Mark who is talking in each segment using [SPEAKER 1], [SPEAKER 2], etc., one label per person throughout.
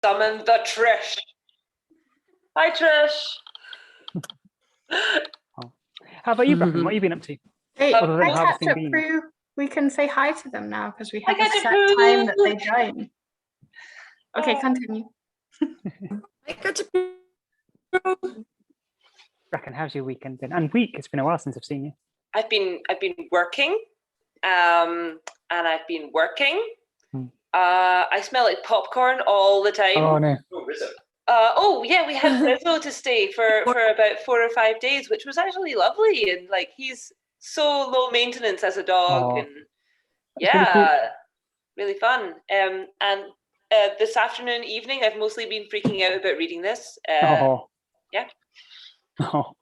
[SPEAKER 1] Summon the Trish. Hi, Trish.
[SPEAKER 2] How about you, Bracken? What have you been up to?
[SPEAKER 3] Hey,
[SPEAKER 2] Other than
[SPEAKER 3] I catch
[SPEAKER 2] harvesting
[SPEAKER 3] up
[SPEAKER 2] beans.
[SPEAKER 3] through. We can say hi to them now because we
[SPEAKER 1] Hi,
[SPEAKER 3] have a
[SPEAKER 1] Catch
[SPEAKER 3] set
[SPEAKER 1] Up
[SPEAKER 3] time that they
[SPEAKER 1] Crew.
[SPEAKER 3] join. Okay,
[SPEAKER 1] Oh.
[SPEAKER 3] continue.
[SPEAKER 2] Bracken, how's your weekend been? And week, it's been a while since I've seen you.
[SPEAKER 1] I've been working, and I've been working. I smell like popcorn all the time.
[SPEAKER 2] Oh no.
[SPEAKER 1] Yeah, we had Rizzo to stay for about 4 or 5 days, which was actually lovely. And like, he's so low maintenance as a dog,
[SPEAKER 2] Oh,
[SPEAKER 1] and
[SPEAKER 2] really
[SPEAKER 1] really fun. And this afternoon, evening, I've mostly been freaking out about reading this.
[SPEAKER 2] Yeah.
[SPEAKER 1] Oh,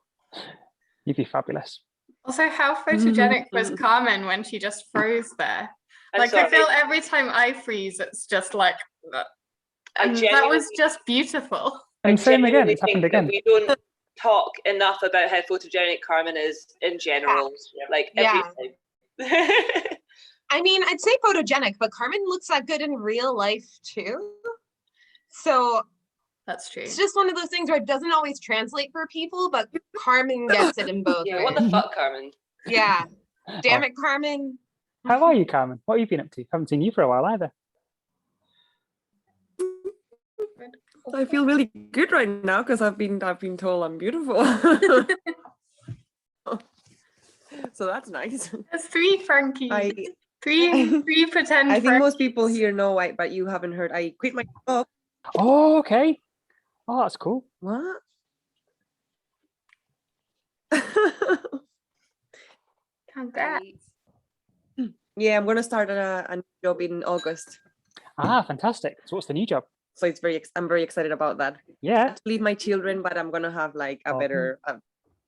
[SPEAKER 2] You'd be fabulous.
[SPEAKER 3] Also, how photogenic was Carmen when she just froze there?
[SPEAKER 1] I'm sorry.
[SPEAKER 3] I feel every time I freeze, it's just like, and that was just beautiful.
[SPEAKER 2] And same again, it's happened again.
[SPEAKER 1] We don't talk enough about how photogenic Carmen is in general, like every time.
[SPEAKER 4] I mean, I'd say photogenic, but Carmen looks that good in real life too. So
[SPEAKER 3] that's true.
[SPEAKER 4] It's just one of those things where it doesn't always translate for people, but Carmen gets it in both ways.
[SPEAKER 1] What the fuck, Carmen?
[SPEAKER 4] Yeah. Damn it, Carmen.
[SPEAKER 2] How are you, Carmen? What have you been up to? Haven't seen you for a while either.
[SPEAKER 5] I feel really good right now because I've been told I'm beautiful. So that's nice.
[SPEAKER 3] There's 3 Frankies. Three pretend.
[SPEAKER 5] I think most people here know why, but you haven't heard. I quit my job.
[SPEAKER 2] Oh, okay. Oh, that's cool.
[SPEAKER 5] What?
[SPEAKER 3] Congrats.
[SPEAKER 5] Yeah, I'm gonna start a new job in August.
[SPEAKER 2] Ah, fantastic. So what's the new job?
[SPEAKER 5] So it's I'm very excited about that.
[SPEAKER 2] Yeah.
[SPEAKER 5] I have to leave my children, but I'm gonna have like a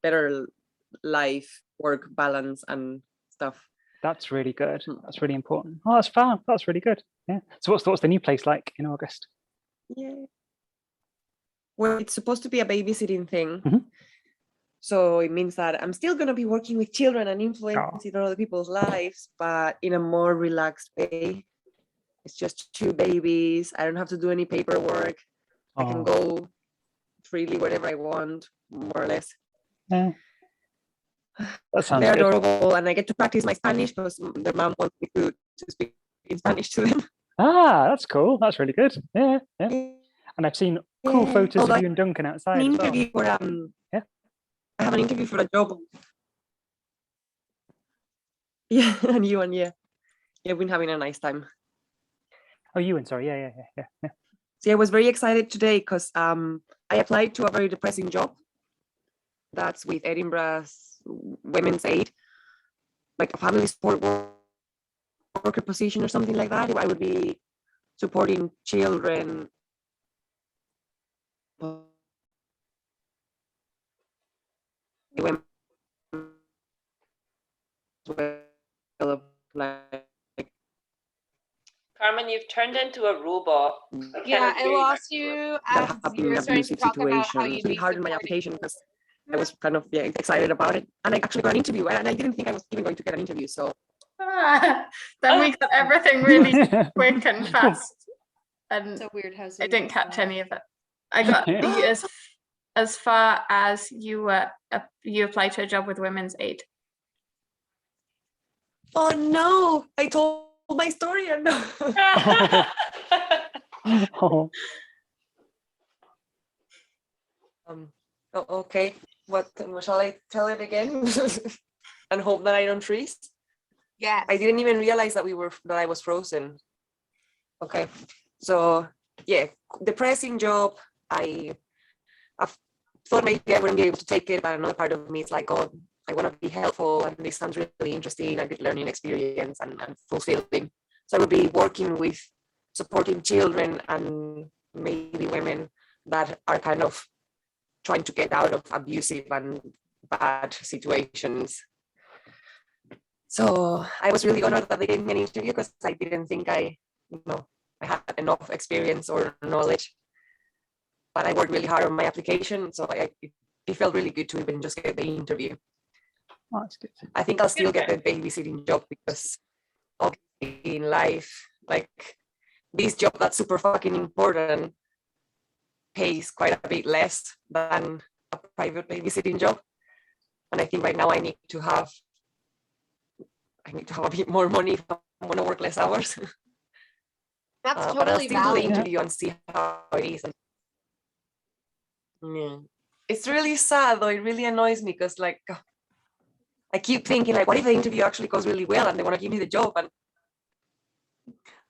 [SPEAKER 5] better life, work balance and stuff.
[SPEAKER 2] That's really good. That's really important. Oh, that's fun. That's really good. Yeah. So what's the new place like in August?
[SPEAKER 5] Yeah. Well, it's supposed to be a babysitting thing.
[SPEAKER 2] Mm-hmm.
[SPEAKER 5] So it means that I'm still going to be working with children and influencing other people's lives, but in a more relaxed way. It's just 2 babies. I don't have to do any paperwork. I can go freely wherever I want, more or less.
[SPEAKER 2] Yeah. That sounds
[SPEAKER 5] They're
[SPEAKER 2] good.
[SPEAKER 5] adorable, and I get to practice my Spanish because their mom wants me to speak in Spanish to them.
[SPEAKER 2] Ah, that's cool. That's really good. Yeah, yeah. And I've seen cool photos of you and Duncan outside.
[SPEAKER 5] An
[SPEAKER 2] as well.
[SPEAKER 5] interview for I have an interview for a job. Yeah, and you and yeah, we've been having a nice time.
[SPEAKER 2] Oh, you and sorry, yeah.
[SPEAKER 5] See, I was very excited today because I applied to a very depressing job. That's with Edinburgh's Women's Aid, like a family support worker position or something like that. I would be supporting children. Women
[SPEAKER 1] Carmen, you've turned into a robot.
[SPEAKER 4] I lost you as you were starting to talk about how you'd be
[SPEAKER 5] hard in my application because I was kind of excited about it, and I actually got an interview, and I didn't think I was even going to get an interview. So
[SPEAKER 3] then we got everything really quick and fast, and
[SPEAKER 4] so weird how
[SPEAKER 3] I didn't catch any of it. I got as far as you applied to a job with Women's Aid.
[SPEAKER 5] Oh no! I told my story or no?
[SPEAKER 2] Oh.
[SPEAKER 5] Okay. What shall I tell it again? And hope that I don't freeze?
[SPEAKER 4] Yeah.
[SPEAKER 5] I didn't even realize that I was frozen. Okay. So yeah, depressing job. I thought maybe I wouldn't be able to take it, but another part of me is like, oh, I want to be helpful, and this sounds really interesting, a good learning experience and fulfilling. So I would be working with supporting children and maybe women that are kind of trying to get out of abusive and bad situations. So I was really honored that they gave me an interview because I didn't think I had enough experience or knowledge. But I worked really hard on my application, so it felt really good to even just get the interview.
[SPEAKER 2] Oh, that's good.
[SPEAKER 5] I think I'll still get the babysitting job because obviously in life, like this job that's super fucking important, pays quite a bit less than a private babysitting job. And I think right now I need to have a bit more money if I want to work less hours.
[SPEAKER 4] That's
[SPEAKER 5] But I'll
[SPEAKER 4] totally
[SPEAKER 5] still do the
[SPEAKER 4] valid.
[SPEAKER 5] interview and see how it is. Yeah. It's really sad though. It really annoys me because like I keep thinking like, what if the interview actually goes really well and they want to give me the job and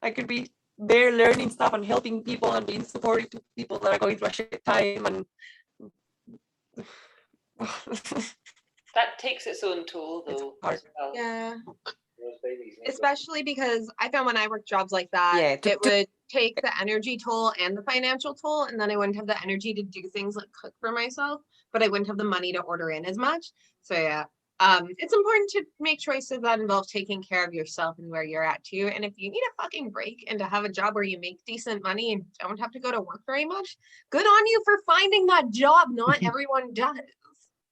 [SPEAKER 5] I could be there learning stuff and helping people and being supportive to people that are going through a shit time and
[SPEAKER 1] That takes its own toll,
[SPEAKER 5] It's
[SPEAKER 1] though.
[SPEAKER 5] hard.
[SPEAKER 1] As well.
[SPEAKER 4] Yeah. Especially because I found when I worked jobs like that,
[SPEAKER 5] Yeah,
[SPEAKER 4] it would take the energy toll and the financial toll, and then I wouldn't have the energy to do things like cook for myself, but I wouldn't have the money to order in as much. So yeah, it's important to make choices that involve taking care of yourself and where you're at too. And if you need a fucking break and to have a job where you make decent money and don't have to go to work very much, good on you for finding that job. Not everyone does.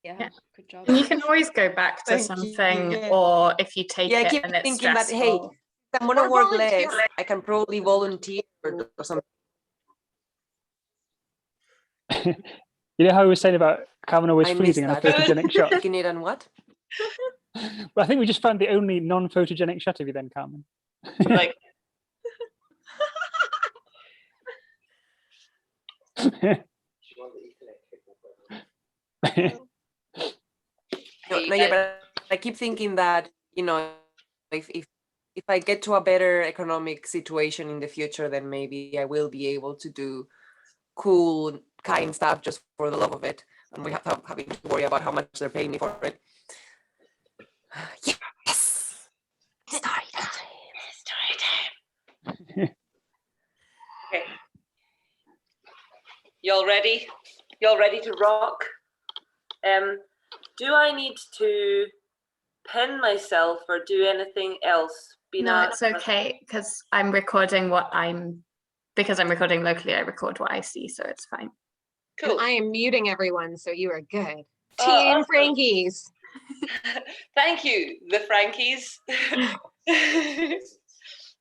[SPEAKER 3] Yeah.
[SPEAKER 6] Good job.
[SPEAKER 3] And you can always go back to
[SPEAKER 5] Thank you,
[SPEAKER 3] something,
[SPEAKER 5] yeah.
[SPEAKER 3] or if you take
[SPEAKER 5] I
[SPEAKER 3] it
[SPEAKER 5] keep
[SPEAKER 3] and it's
[SPEAKER 5] thinking that, hey,
[SPEAKER 3] stressful.
[SPEAKER 5] if I'm gonna
[SPEAKER 4] Or
[SPEAKER 5] work less,
[SPEAKER 4] volunteer.
[SPEAKER 5] I can probably volunteer or something.
[SPEAKER 2] You know how we were saying about Calvin always
[SPEAKER 5] I missed
[SPEAKER 2] freezing in a
[SPEAKER 5] that.
[SPEAKER 2] photogenic shot?
[SPEAKER 5] Taking it and what?
[SPEAKER 2] Well, I think we just found the only non-photogenic shot of you then, Carmen.
[SPEAKER 1] Like,
[SPEAKER 5] No, but I keep thinking that, if I get to a better economic situation in the future, then maybe I will be able to do cool, kind stuff just for the love of it. And we have to having to worry about how much they're paying me for it. Yes! Storytime.
[SPEAKER 1] okay. Y'all ready? Y'all ready to rock? Do I need to pin myself or do anything else?
[SPEAKER 3] No, it's okay because I'm recording because I'm recording locally, I record what I see, so it's fine.
[SPEAKER 1] Cool.
[SPEAKER 4] I am muting everyone, so you are good.
[SPEAKER 1] Oh,
[SPEAKER 4] Team
[SPEAKER 1] awesome.
[SPEAKER 4] Frankies.
[SPEAKER 1] Thank you, the Frankies.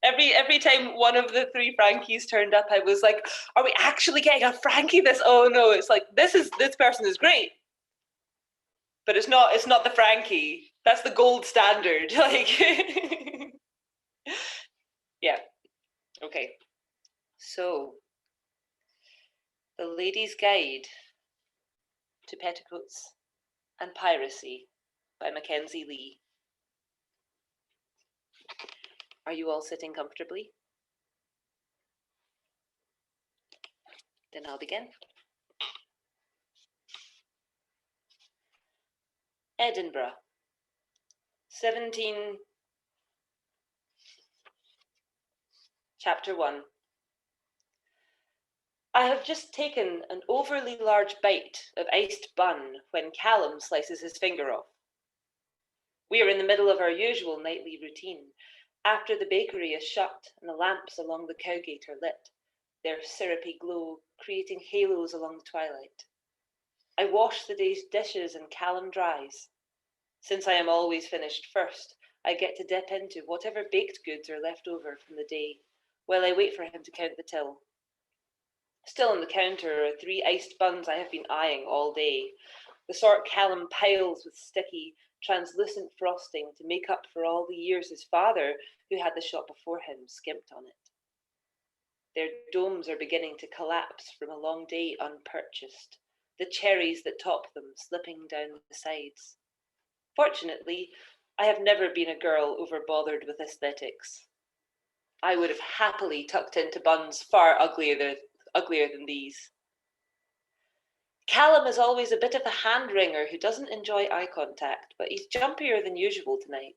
[SPEAKER 1] Every time one of the three Frankies turned up, I was like, "Are we actually getting a Frankie?" Oh no, it's like this person is great, but it's not the Frankie. That's the gold standard. Like, yeah, okay. So, the Lady's Guide to Petticoats and Piracy by Mackenzie Lee. Are you all sitting comfortably? Then I'll begin. Edinburgh, 17. Chapter 1. I have just taken an overly large bite of iced bun when Callum slices his finger off. We are in the middle of our usual nightly routine, after the bakery is shut and the lamps along the cowgate are lit, their syrupy glow creating halos along the twilight. I wash the day's dishes and Callum dries. Since I am always finished first, I get to dip into whatever baked goods are left over from the day, while I wait for him to count the till. Still on the counter are 3 iced buns I have been eyeing all day, the sort Callum piles with sticky, translucent frosting to make up for all the years his father, who had the shop before him, skimped on it. Their domes are beginning to collapse from a long day unpurchased, the cherries that top them slipping down the sides. Fortunately, I have never been a girl overbothered with aesthetics. I would have happily tucked into buns far uglier than these. Callum is always a bit of a hand-wringer who doesn't enjoy eye contact, but he's jumpier than usual tonight.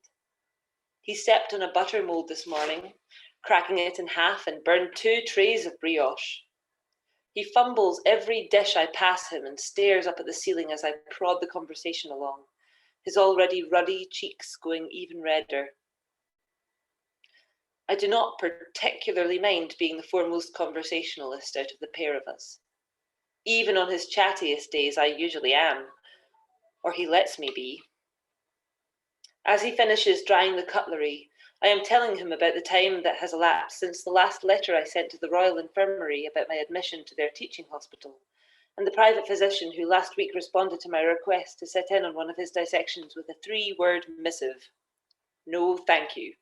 [SPEAKER 1] He stepped on a butter mold this morning, cracking it in half and burned 2 trays of brioche. He fumbles every dish I pass him and stares up at the ceiling as I prod the conversation along, his already ruddy cheeks going even redder. I do not particularly mind being the foremost conversationalist out of the pair of us. Even on his chattiest days, I usually am, or he lets me be. As he finishes drying the cutlery, I am telling him about the time that has elapsed since the last letter I sent to the Royal Infirmary about my admission to their teaching hospital, and the private physician who last week responded to my request to sit in on one of his dissections with a 3-word missive. No, thank you.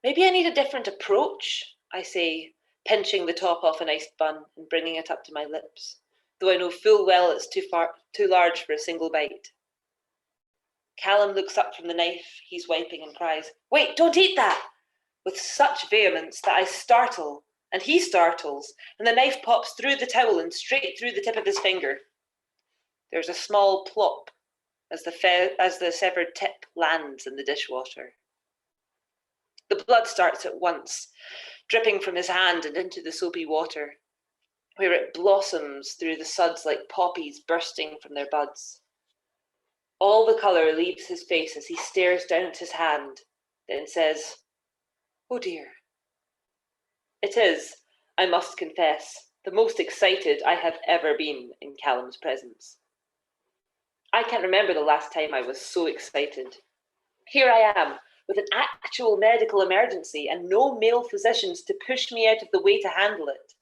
[SPEAKER 1] Maybe I need a different approach, I say, pinching the top off an iced bun and bringing it up to my lips, though I know full well it's too large for a single bite. Callum looks up from the knife he's wiping and cries, "Wait, don't eat that!" with such vehemence that I startle, and he startles, and the knife pops through the towel and straight through the tip of his finger. There's a small plop as the severed tip lands in the dishwater. The blood starts at once, dripping from his hand and into the soapy water, where it blossoms through the suds like poppies bursting from their buds. All the colour leaves his face as he stares down at his hand, then says, "Oh dear." It is, I must confess, the most excited I have ever been in Callum's presence. I can't remember the last time I was so excited. Here I am, with an actual medical emergency and no male physicians to push me out of the way to handle it.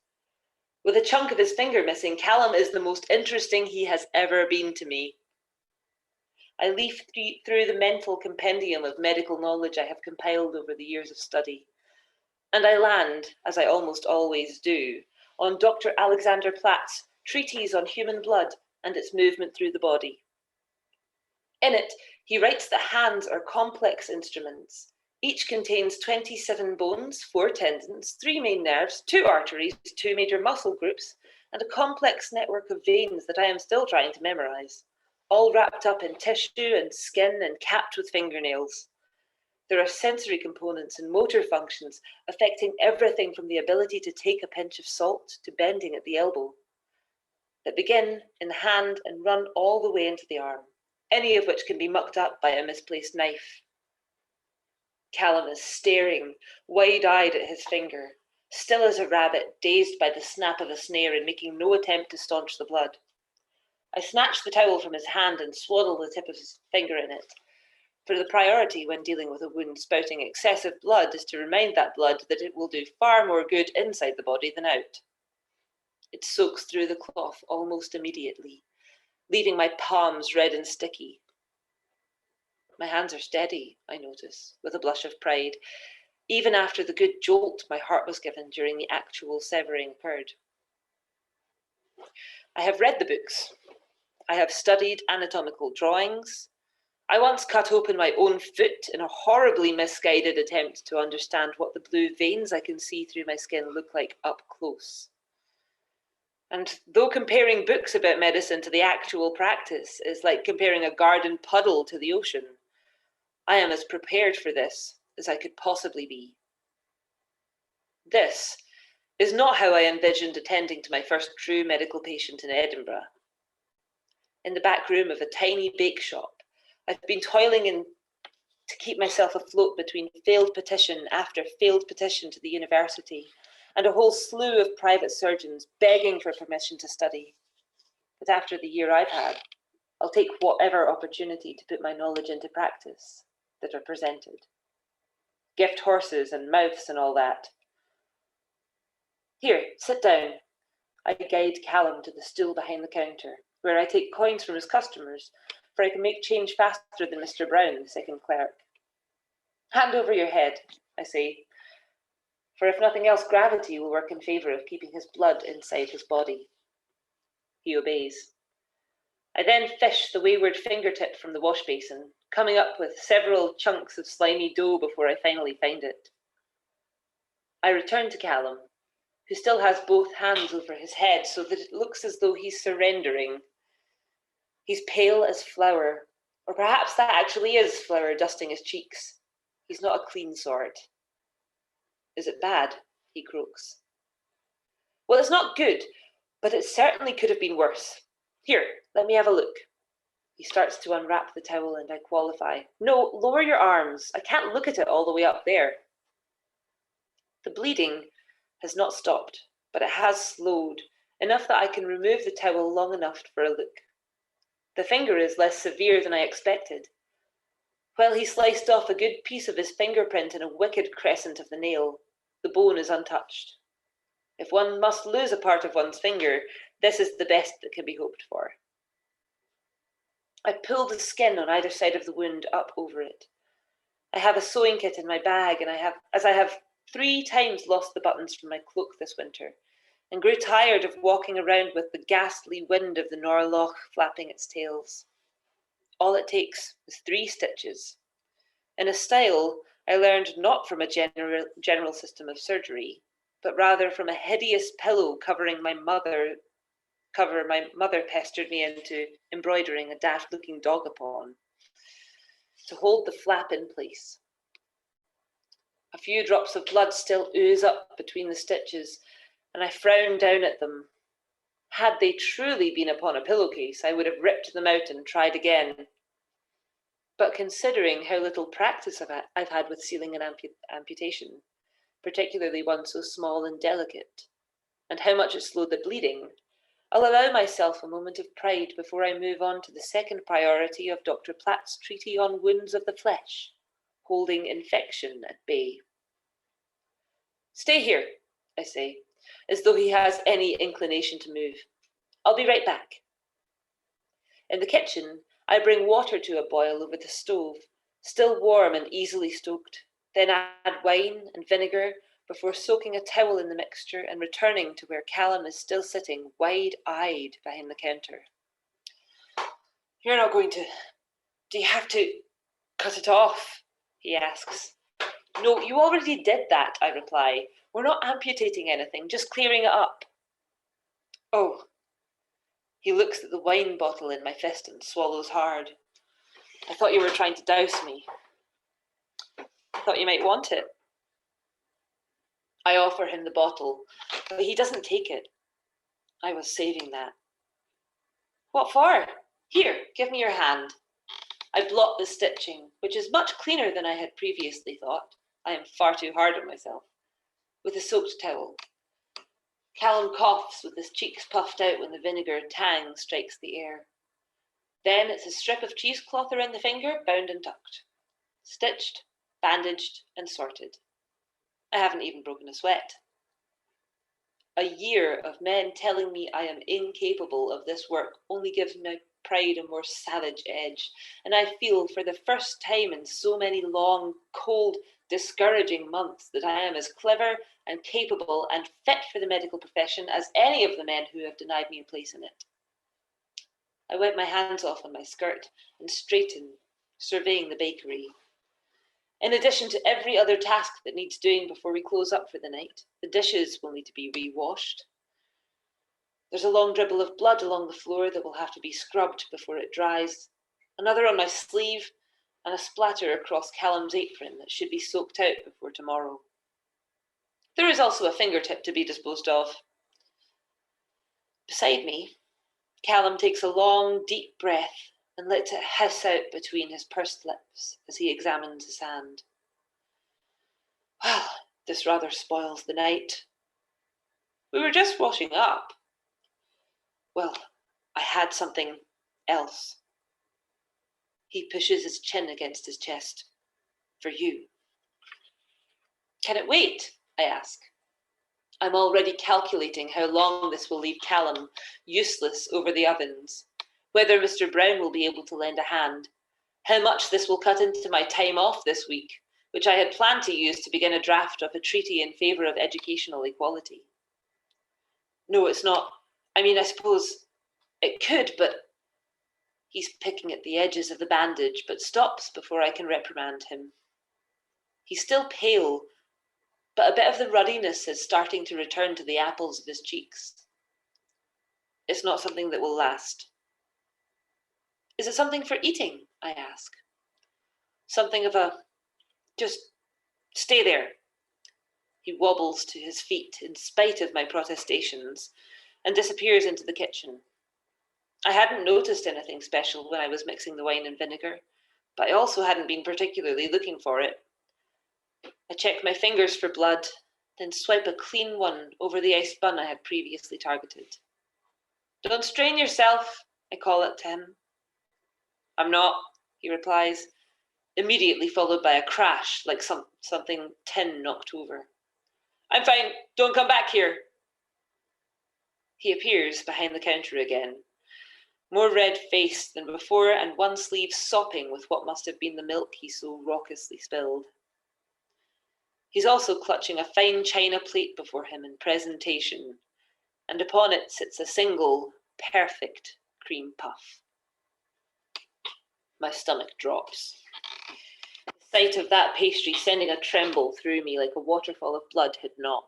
[SPEAKER 1] With a chunk of his finger missing, Callum is the most interesting he has ever been to me. I leaf through the mental compendium of medical knowledge I have compiled over the years of study, and I land, as I almost always do, on Dr. Alexander Platt's Treatise on Human Blood and its Movement Through the Body. In it, he writes that hands are complex instruments. Each contains 27 bones, 4 tendons, 3 main nerves, 2 arteries, 2 major muscle groups, and a complex network of veins that I am still trying to memorize, all wrapped up in tissue and skin and capped with fingernails. There are sensory components and motor functions affecting everything from the ability to take a pinch of salt to bending at the elbow, that begin in the hand and run all the way into the arm, any of which can be mucked up by a misplaced knife. Callum is staring, wide-eyed at his finger, still as a rabbit, dazed by the snap of a snare and making no attempt to staunch the blood. I snatch the towel from his hand and swaddle the tip of his finger in it, for the priority when dealing with a wound spouting excessive blood is to remind that blood that it will do far more good inside the body than out. It soaks through the cloth almost immediately, leaving my palms red and sticky. My hands are steady, I notice, with a blush of pride, even after the good jolt my heart was given during the actual severing occurred. I have read the books. I have studied anatomical drawings. I once cut open my own foot in a horribly misguided attempt to understand what the blue veins I can see through my skin look like up close. And though comparing books about medicine to the actual practice is like comparing a garden puddle to the ocean, I am as prepared for this as I could possibly be. This is not how I envisioned attending to my first true medical patient in Edinburgh. In the back room of a tiny bake shop, I've been toiling to keep myself afloat between failed petition after failed petition to the university and a whole slew of private surgeons begging for permission to study. But after the year I've had, I'll take whatever opportunity to put my knowledge into practice that are presented. Gift horses and mouths and all that. Here, sit down. I guide Callum to the stool behind the counter, where I take coins from his customers, for I can make change faster than Mr. Brown, the second clerk. Hand over your head, I say, for if nothing else, gravity will work in favour of keeping his blood inside his body. He obeys. I then fish the wayward fingertip from the wash basin, coming up with several chunks of slimy dough before I finally find it. I return to Callum, who still has both hands over his head so that it looks as though he's surrendering. He's pale as flour, or perhaps that actually is flour dusting his cheeks. He's not a clean sort. Is it bad? He croaks. Well, it's not good, but it certainly could have been worse. Here, let me have a look. He starts to unwrap the towel and I qualify. No, lower your arms. I can't look at it all the way up there. The bleeding has not stopped, but it has slowed, enough that I can remove the towel long enough for a look. The finger is less severe than I expected. While he sliced off a good piece of his fingerprint in a wicked crescent of the nail, the bone is untouched. If one must lose a part of one's finger, this is the best that can be hoped for. I pull the skin on either side of the wound up over it. I have a sewing kit in my bag, and I have 3 times lost the buttons from my cloak this winter, and grew tired of walking around with the ghastly wind of the Norloch flapping its tails. All it takes is 3 stitches, in a style I learned not from a general system of surgery, but rather from a hideous pillow cover my mother pestered me into embroidering a daft-looking dog upon, to hold the flap in place. A few drops of blood still ooze up between the stitches, and I frown down at them. Had they truly been upon a pillowcase, I would have ripped them out and tried again. But considering how little practice I've had with sealing an amputation, particularly one so small and delicate, and how much it slowed the bleeding, I'll allow myself a moment of pride before I move on to the second priority of Dr. Platt's treatise on wounds of the flesh, holding infection at bay. Stay here, I say, as though he has any inclination to move. I'll be right back. In the kitchen, I bring water to a boil over the stove, still warm and easily stoked, then add wine and vinegar before soaking a towel in the mixture and returning to where Callum is still sitting wide-eyed behind the counter. You're not going to... Do you have to cut it off? He asks. No, you already did that, I reply. We're not amputating anything, just clearing it up. Oh. He looks at the wine bottle in my fist and swallows hard. I thought you were trying to douse me. I thought you might want it. I offer him the bottle, but he doesn't take it. I was saving that. What for? Here, give me your hand. I blot the stitching, which is much cleaner than I had previously thought. I am far too hard on myself. With a soaked towel. Callum coughs with his cheeks puffed out when the vinegar tang strikes the air. Then it's a strip of cheesecloth around the finger, bound and tucked. Stitched, bandaged, and sorted. I haven't even broken a sweat. A year of men telling me I am incapable of this work only gives my pride a more savage edge, and I feel for the first time in so many long, cold, discouraging months that I am as clever and capable and fit for the medical profession as any of the men who have denied me a place in it. I wipe my hands off on my skirt and straighten, surveying the bakery. In addition to every other task that needs doing before we close up for the night, the dishes will need to be re-washed. There's a long dribble of blood along the floor that will have to be scrubbed before it dries, another on my sleeve, and a splatter across Callum's apron that should be soaked out before tomorrow. There is also a fingertip to be disposed of. Beside me, Callum takes a long, deep breath and lets it hiss out between his pursed lips as he examines his hand. Well, this rather spoils the night. We were just washing up. Well, I had something else. He pushes his chin against his chest. For you. Can it wait? I ask. I'm already calculating how long this will leave Callum useless over the ovens, whether Mr. Brown will be able to lend a hand, how much this will cut into my time off this week, which I had planned to use to begin a draft of a treaty in favour of educational equality. No, it's not. I mean, I suppose it could, but he's picking at the edges of the bandage, but stops before I can reprimand him. He's still pale, but a bit of the ruddiness is starting to return to the apples of his cheeks. It's not something that will last. Is it something for eating? I ask. Something of a, just stay there. He wobbles to his feet in spite of my protestations and disappears into the kitchen. I hadn't noticed anything special when I was mixing the wine and vinegar, but I also hadn't been particularly looking for it. I check my fingers for blood, then swipe a clean one over the iced bun I had previously targeted. Don't strain yourself, I call it to him. I'm not, he replies, immediately followed by a crash like something tin knocked over. I'm fine, don't come back here. He appears behind the counter again, more red-faced than before and one sleeve sopping with what must have been the milk he so raucously spilled. He's also clutching a fine china plate before him in presentation, and upon it sits a single, perfect cream puff. My stomach drops. The sight of that pastry sending a tremble through me like a waterfall of blood had not.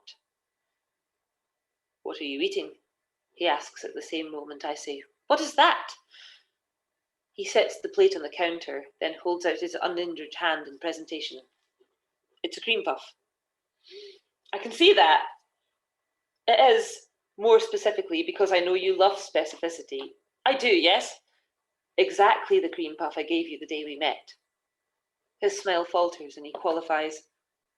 [SPEAKER 1] What are you eating? He asks at the same moment I say, What is that? He sets the plate on the counter, then holds out his uninjured hand in presentation. It's a cream puff. I can see that. It is, more specifically, because I know you love specificity. I do, yes? Exactly the cream puff I gave you the day we met. His smile falters and he qualifies,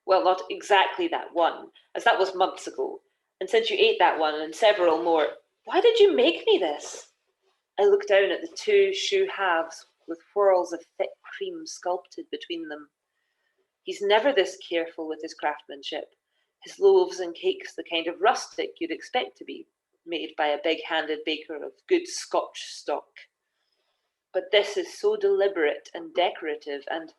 [SPEAKER 1] Well, not exactly that one, as that was months ago. And since you ate that one and several more, why did you make me this? I look down at the two shoe halves with whorls of thick cream sculpted between them. He's never this careful with his craftsmanship. His loaves and cakes the kind of rustic you'd expect to be made by a big-handed baker of good Scotch stock. But this is so deliberate and decorative, and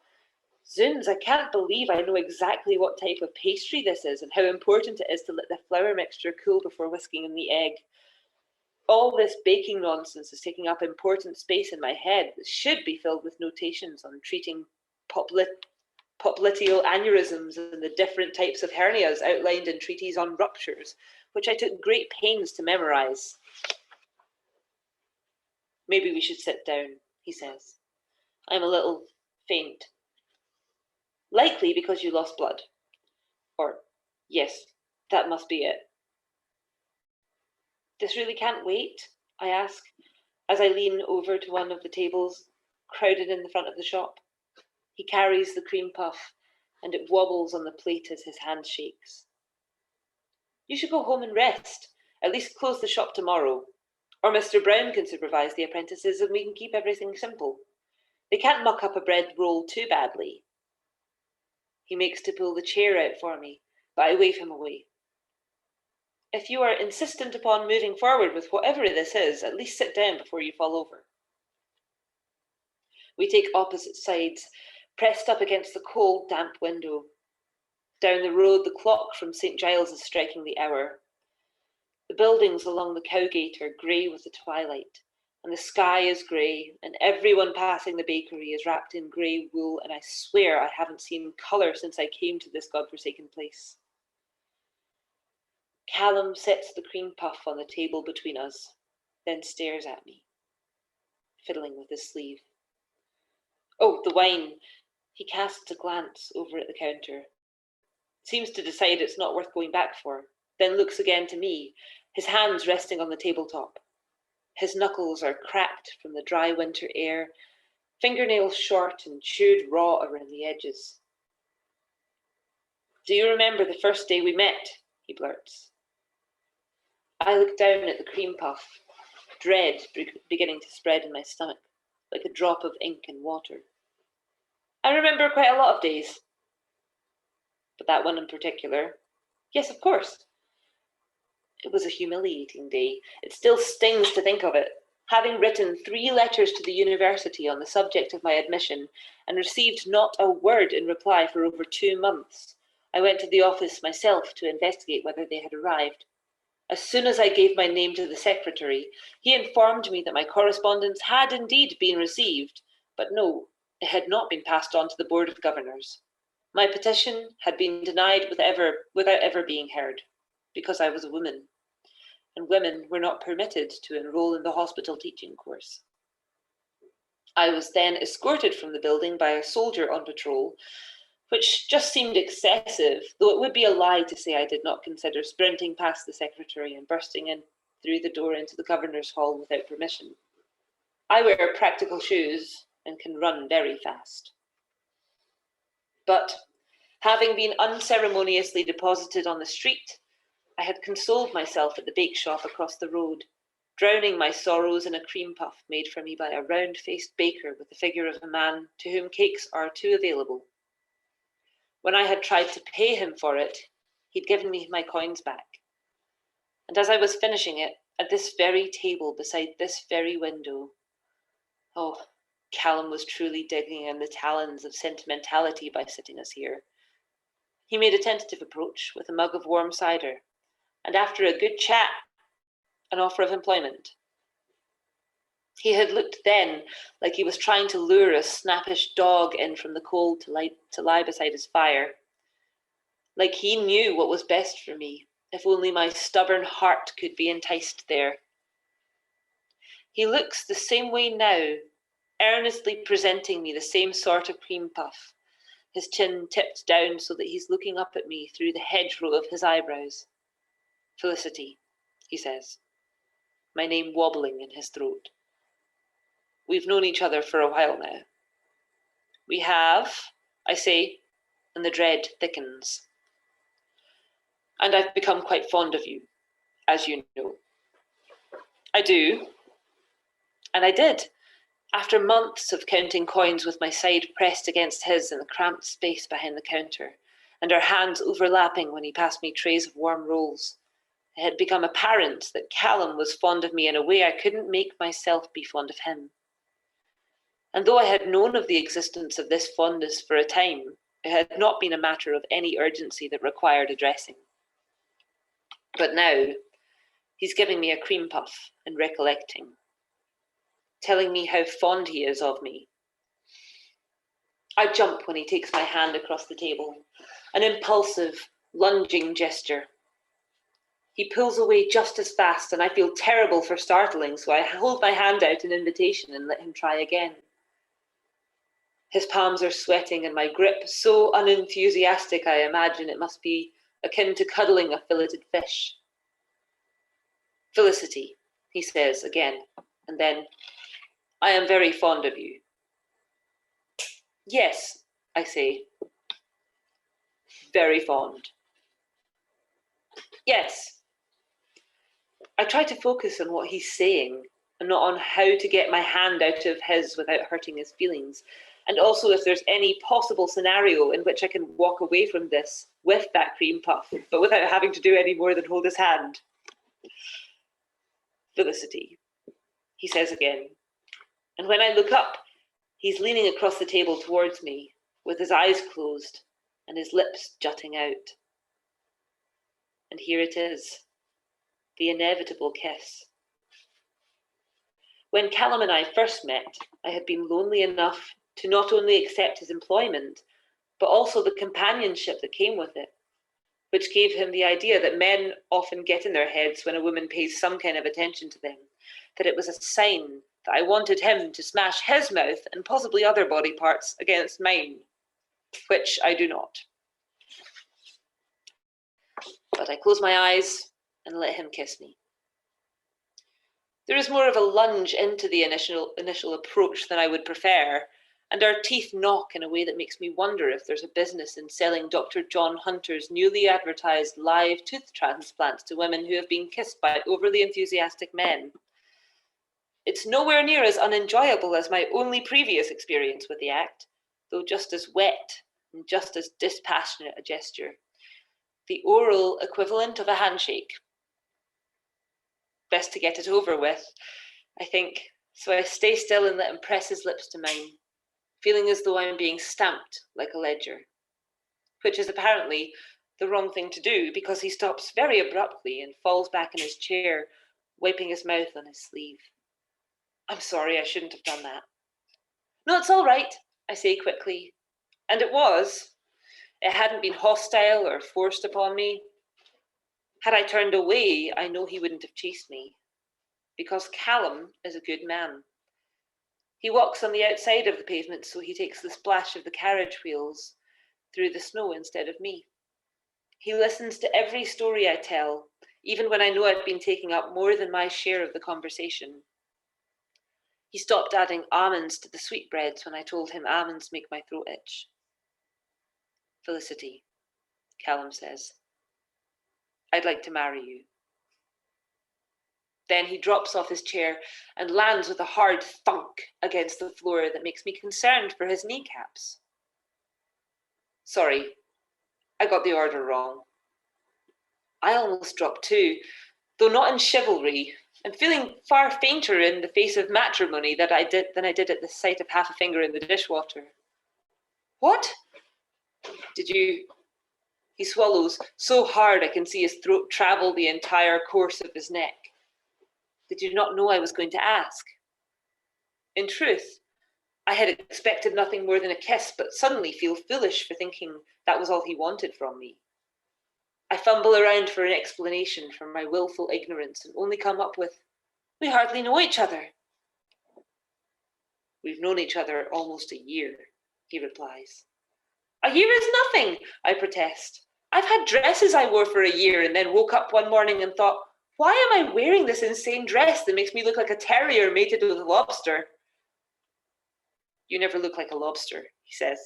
[SPEAKER 1] zoons, I can't believe I know exactly what type of pastry this is and how important it is to let the flour mixture cool before whisking in the egg. All this baking nonsense is taking up important space in my head that should be filled with notations on treating popliteal aneurysms and the different types of hernias outlined in treaties on ruptures, which I took great pains to memorize. Maybe we should sit down, he says. I'm a little faint. Likely because you lost blood. Or, yes, that must be it. This really can't wait, I ask, as I lean over to one of the tables crowded in the front of the shop. He carries the cream puff, and it wobbles on the plate as his hand shakes. You should go home and rest, at least close the shop tomorrow. Or Mr. Brown can supervise the apprentices and we can keep everything simple. They can't muck up a bread roll too badly. He makes to pull the chair out for me, but I wave him away. If you are insistent upon moving forward with whatever this is, at least sit down before you fall over. We take opposite sides, pressed up against the cold, damp window. Down the road, the clock from St. Giles is striking the hour. The buildings along the Cowgate are grey with the twilight, and the sky is grey, and everyone passing the bakery is wrapped in grey wool, and I swear I haven't seen colour since I came to this godforsaken place. Callum sets the cream puff on the table between us, then stares at me, fiddling with his sleeve. Oh, the wine. He casts a glance over at the counter, seems to decide it's not worth going back for, then looks again to me, his hands resting on the tabletop. His knuckles are cracked from the dry winter air, fingernails short and chewed raw around the edges. Do you remember the first day we met? He blurts. I look down at the cream puff, dread beginning to spread in my stomach, like a drop of ink in water. I remember quite a lot of days. But that one in particular, yes, of course. It was a humiliating day. It still stings to think of it. Having written 3 letters to the university on the subject of my admission and received not a word in reply for over 2 months, I went to the office myself to investigate whether they had arrived. As soon as I gave my name to the secretary, he informed me that my correspondence had indeed been received, but no, it had not been passed on to the Board of Governors. My petition had been denied without ever being heard, because I was a woman, and women were not permitted to enroll in the hospital teaching course. I was then escorted from the building by a soldier on patrol, which just seemed excessive, though it would be a lie to say I did not consider sprinting past the secretary and bursting in through the door into the governor's hall without permission. I wear practical shoes and can run very fast. But having been unceremoniously deposited on the street, I had consoled myself at the bake shop across the road, drowning my sorrows in a cream puff made for me by a round-faced baker with the figure of a man to whom cakes are too available. When I had tried to pay him for it, he'd given me my coins back. And as I was finishing it, at this very table beside this very window, oh, Callum was truly digging in the talons of sentimentality by sitting us here. He made a tentative approach with a mug of warm cider, and after a good chat, an offer of employment. He had looked then like he was trying to lure a snappish dog in from the cold to lie beside his fire. Like he knew what was best for me, if only my stubborn heart could be enticed there. He looks the same way now, earnestly presenting me the same sort of cream puff, his chin tipped down so that he's looking up at me through the hedgerow of his eyebrows. Felicity, he says, my name wobbling in his throat. We've known each other for a while now. We have, I say, and the dread thickens. And I've become quite fond of you, as you know. I do, and I did, after months of counting coins with my side pressed against his in the cramped space behind the counter, and our hands overlapping when he passed me trays of warm rolls. It had become apparent that Callum was fond of me in a way I couldn't make myself be fond of him. And though I had known of the existence of this fondness for a time, it had not been a matter of any urgency that required addressing. But now, he's giving me a cream puff and recollecting, telling me how fond he is of me. I jump when he takes my hand across the table, an impulsive, lunging gesture. He pulls away just as fast, and I feel terrible for startling, so I hold my hand out in invitation and let him try again. His palms are sweating and my grip so unenthusiastic I imagine it must be akin to cuddling a filleted fish. Felicity, he says again, and then, I am very fond of you. Yes, I say. Very fond. Yes. I try to focus on what he's saying and not on how to get my hand out of his without hurting his feelings. And also if there's any possible scenario in which I can walk away from this with that cream puff, but without having to do any more than hold his hand. Felicity, he says again. And when I look up, he's leaning across the table towards me, with his eyes closed and his lips jutting out. And here it is, the inevitable kiss. When Callum and I first met, I had been lonely enough to not only accept his employment, but also the companionship that came with it, which gave him the idea that men often get in their heads when a woman pays some kind of attention to them, that it was a sign that I wanted him to smash his mouth and possibly other body parts against mine, which I do not. But I close my eyes and let him kiss me. There is more of a lunge into the initial approach than I would prefer, and our teeth knock in a way that makes me wonder if there's a business in selling Dr. John Hunter's newly advertised live tooth transplants to women who have been kissed by overly enthusiastic men. It's nowhere near as unenjoyable as my only previous experience with the act, though just as wet and just as dispassionate a gesture. The oral equivalent of a handshake. Best to get it over with, I think, so I stay still and let him press his lips to mine, feeling as though I'm being stamped like a ledger, which is apparently the wrong thing to do because he stops very abruptly and falls back in his chair, wiping his mouth on his sleeve. I'm sorry, I shouldn't have done that. No, it's all right, I say quickly, and it was. It hadn't been hostile or forced upon me. Had I turned away, I know he wouldn't have chased me, because Callum is a good man. He walks on the outside of the pavement, so he takes the splash of the carriage wheels through the snow instead of me. He listens to every story I tell, even when I know I've been taking up more than my share of the conversation. He stopped adding almonds to the sweetbreads when I told him almonds make my throat itch. Felicity, Callum says, I'd like to marry you. Then he drops off his chair and lands with a hard thunk against the floor that makes me concerned for his kneecaps. Sorry, I got the order wrong. I almost dropped too, though not in chivalry. I'm feeling far fainter in the face of matrimony than I did at the sight of half a finger in the dishwater. What? Did you... He swallows so hard I can see his throat travel the entire course of his neck. Did you not know I was going to ask? In truth, I had expected nothing more than a kiss, but suddenly feel foolish for thinking that was all he wanted from me. I fumble around for an explanation for my willful ignorance and only come up with, we hardly know each other. We've known each other almost a year, he replies. A year is nothing, I protest. I've had dresses I wore for a year and then woke up one morning and thought, why am I wearing this insane dress that makes me look like a terrier mated with a lobster? You never look like a lobster, he says.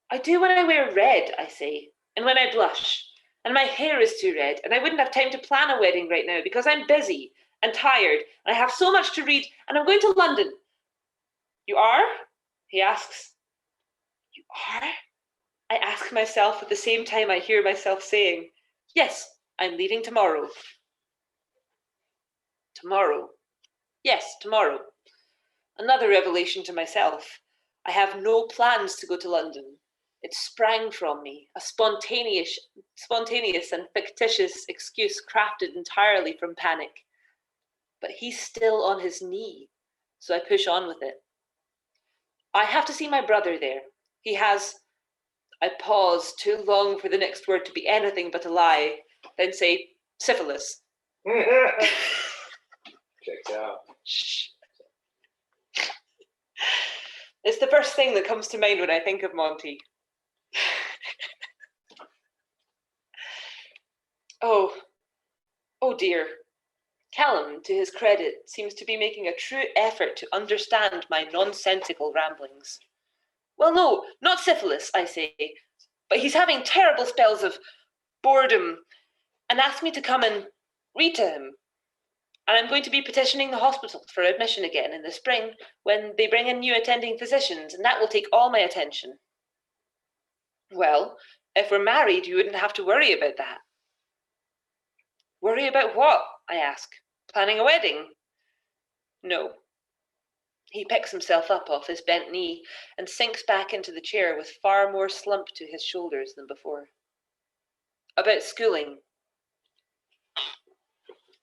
[SPEAKER 1] I do when I wear red, I say, and when I blush, and my hair is too red, and I wouldn't have time to plan a wedding right now because I'm busy and tired, and I have so much to read, and I'm going to London. You are? He asks. You are? I ask myself at the same time I hear myself saying, yes, I'm leaving tomorrow. Tomorrow. Yes, tomorrow. Another revelation to myself. I have no plans to go to London. It sprang from me, a spontaneous and fictitious excuse crafted entirely from panic. But he's still on his knee, so I push on with it. I have to see my brother there. He has... I pause too long for the next word to be anything but a lie, then say, syphilis.
[SPEAKER 6] Checked out.
[SPEAKER 1] Shh. It's the first thing that comes to mind when I think of Monty. Oh dear. Callum, to his credit, seems to be making a true effort to understand my nonsensical ramblings. Well, no, not syphilis, I say, but he's having terrible spells of boredom and asked me to come and read to him. And I'm going to be petitioning the hospital for admission again in the spring when they bring in new attending physicians, and that will take all my attention. Well, if we're married, you wouldn't have to worry about that. Worry about what? I ask. Planning a wedding? No. He picks himself up off his bent knee and sinks back into the chair with far more slump to his shoulders than before. About schooling.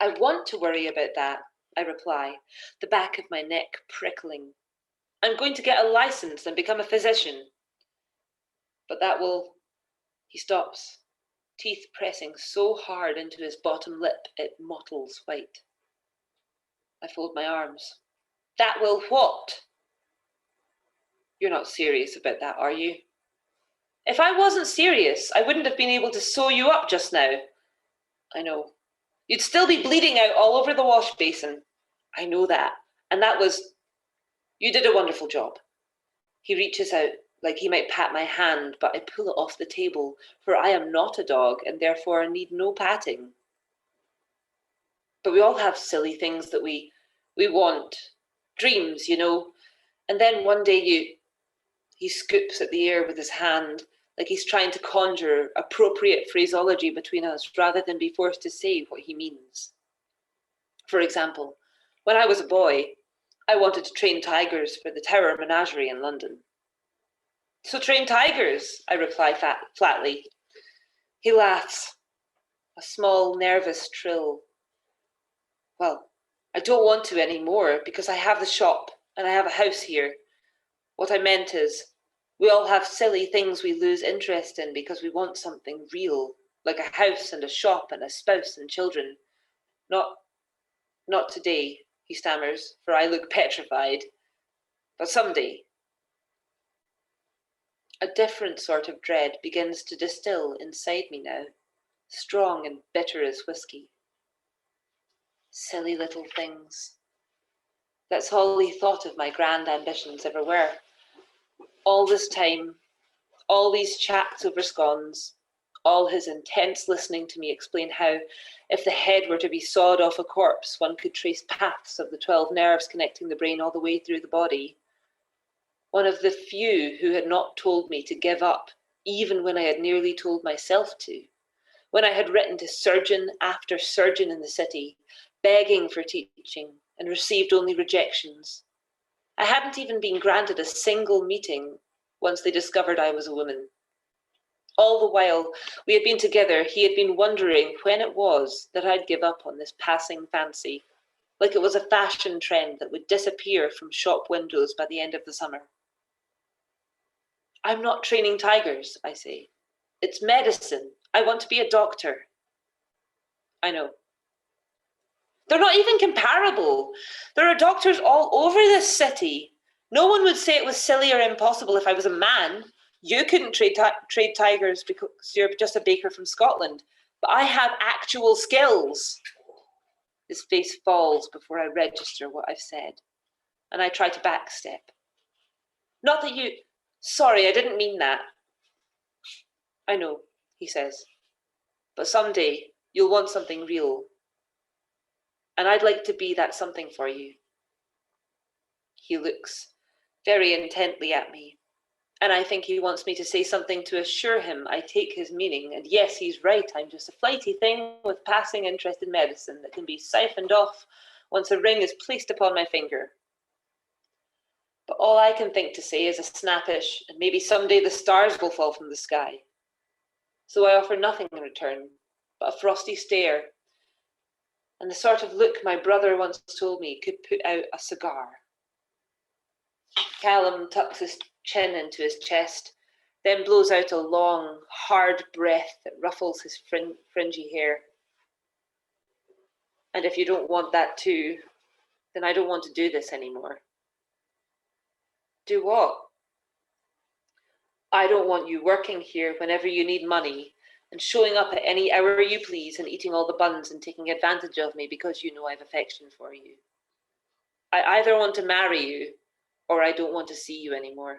[SPEAKER 1] I want to worry about that, I reply, the back of my neck prickling. I'm going to get a license and become a physician. But that will... He stops, teeth pressing so hard into his bottom lip it mottles white. I fold my arms. That will what? You're not serious about that, are you? If I wasn't serious, I wouldn't have been able to sew you up just now. I know. You'd still be bleeding out all over the wash basin. I know that. And that was... You did a wonderful job. He reaches out like he might pat my hand, but I pull it off the table, for I am not a dog and therefore need no patting. But we all have silly things that we want. Dreams, you know. And then one day he scoops at the air with his hand, like he's trying to conjure appropriate phraseology between us rather than be forced to say what he means. For example, when I was a boy, I wanted to train tigers for the Tower Menagerie in London. So train tigers, I reply flatly. He laughs, a small nervous trill. Well, I don't want to anymore because I have the shop and I have a house here. What I meant is, we all have silly things we lose interest in because we want something real, like a house and a shop and a spouse and children. Not today, he stammers, for I look petrified. But someday. A different sort of dread begins to distill inside me now, strong and bitter as whiskey. Silly little things. That's all he thought of my grand ambitions ever were. All this time, all these chats over scones, all his intense listening to me explain how, if the head were to be sawed off a corpse, one could trace paths of the 12 nerves connecting the brain all the way through the body. One of the few who had not told me to give up, even when I had nearly told myself to. When I had written to surgeon after surgeon in the city, begging for teaching, and received only rejections. I hadn't even been granted a single meeting once they discovered I was a woman. All the while we had been together, he had been wondering when it was that I'd give up on this passing fancy, like it was a fashion trend that would disappear from shop windows by the end of the summer. I'm not training tigers, I say. It's medicine. I want to be a doctor. I know. They're not even comparable. There are doctors all over this city. No one would say it was silly or impossible if I was a man. You couldn't trade tigers because you're just a baker from Scotland. But I have actual skills. His face falls before I register what I've said. And I try to backstep. Not that you... Sorry, I didn't mean that. I know, he says. But someday you'll want something real. And I'd like to be that something for you. He looks very intently at me. And I think he wants me to say something to assure him I take his meaning. And yes, he's right. I'm just a flighty thing with passing interest in medicine that can be siphoned off once a ring is placed upon my finger. But all I can think to say is a snappish, and maybe someday the stars will fall from the sky. So I offer nothing in return, but a frosty stare, and the sort of look my brother once told me could put out a cigar. Callum tucks his chin into his chest, then blows out a long, hard breath that ruffles his fringy hair. And if you don't want that too, then I don't want to do this anymore. Do what? I don't want you working here whenever you need money and showing up at any hour you please and eating all the buns and taking advantage of me because you know I have affection for you. I either want to marry you or I don't want to see you anymore.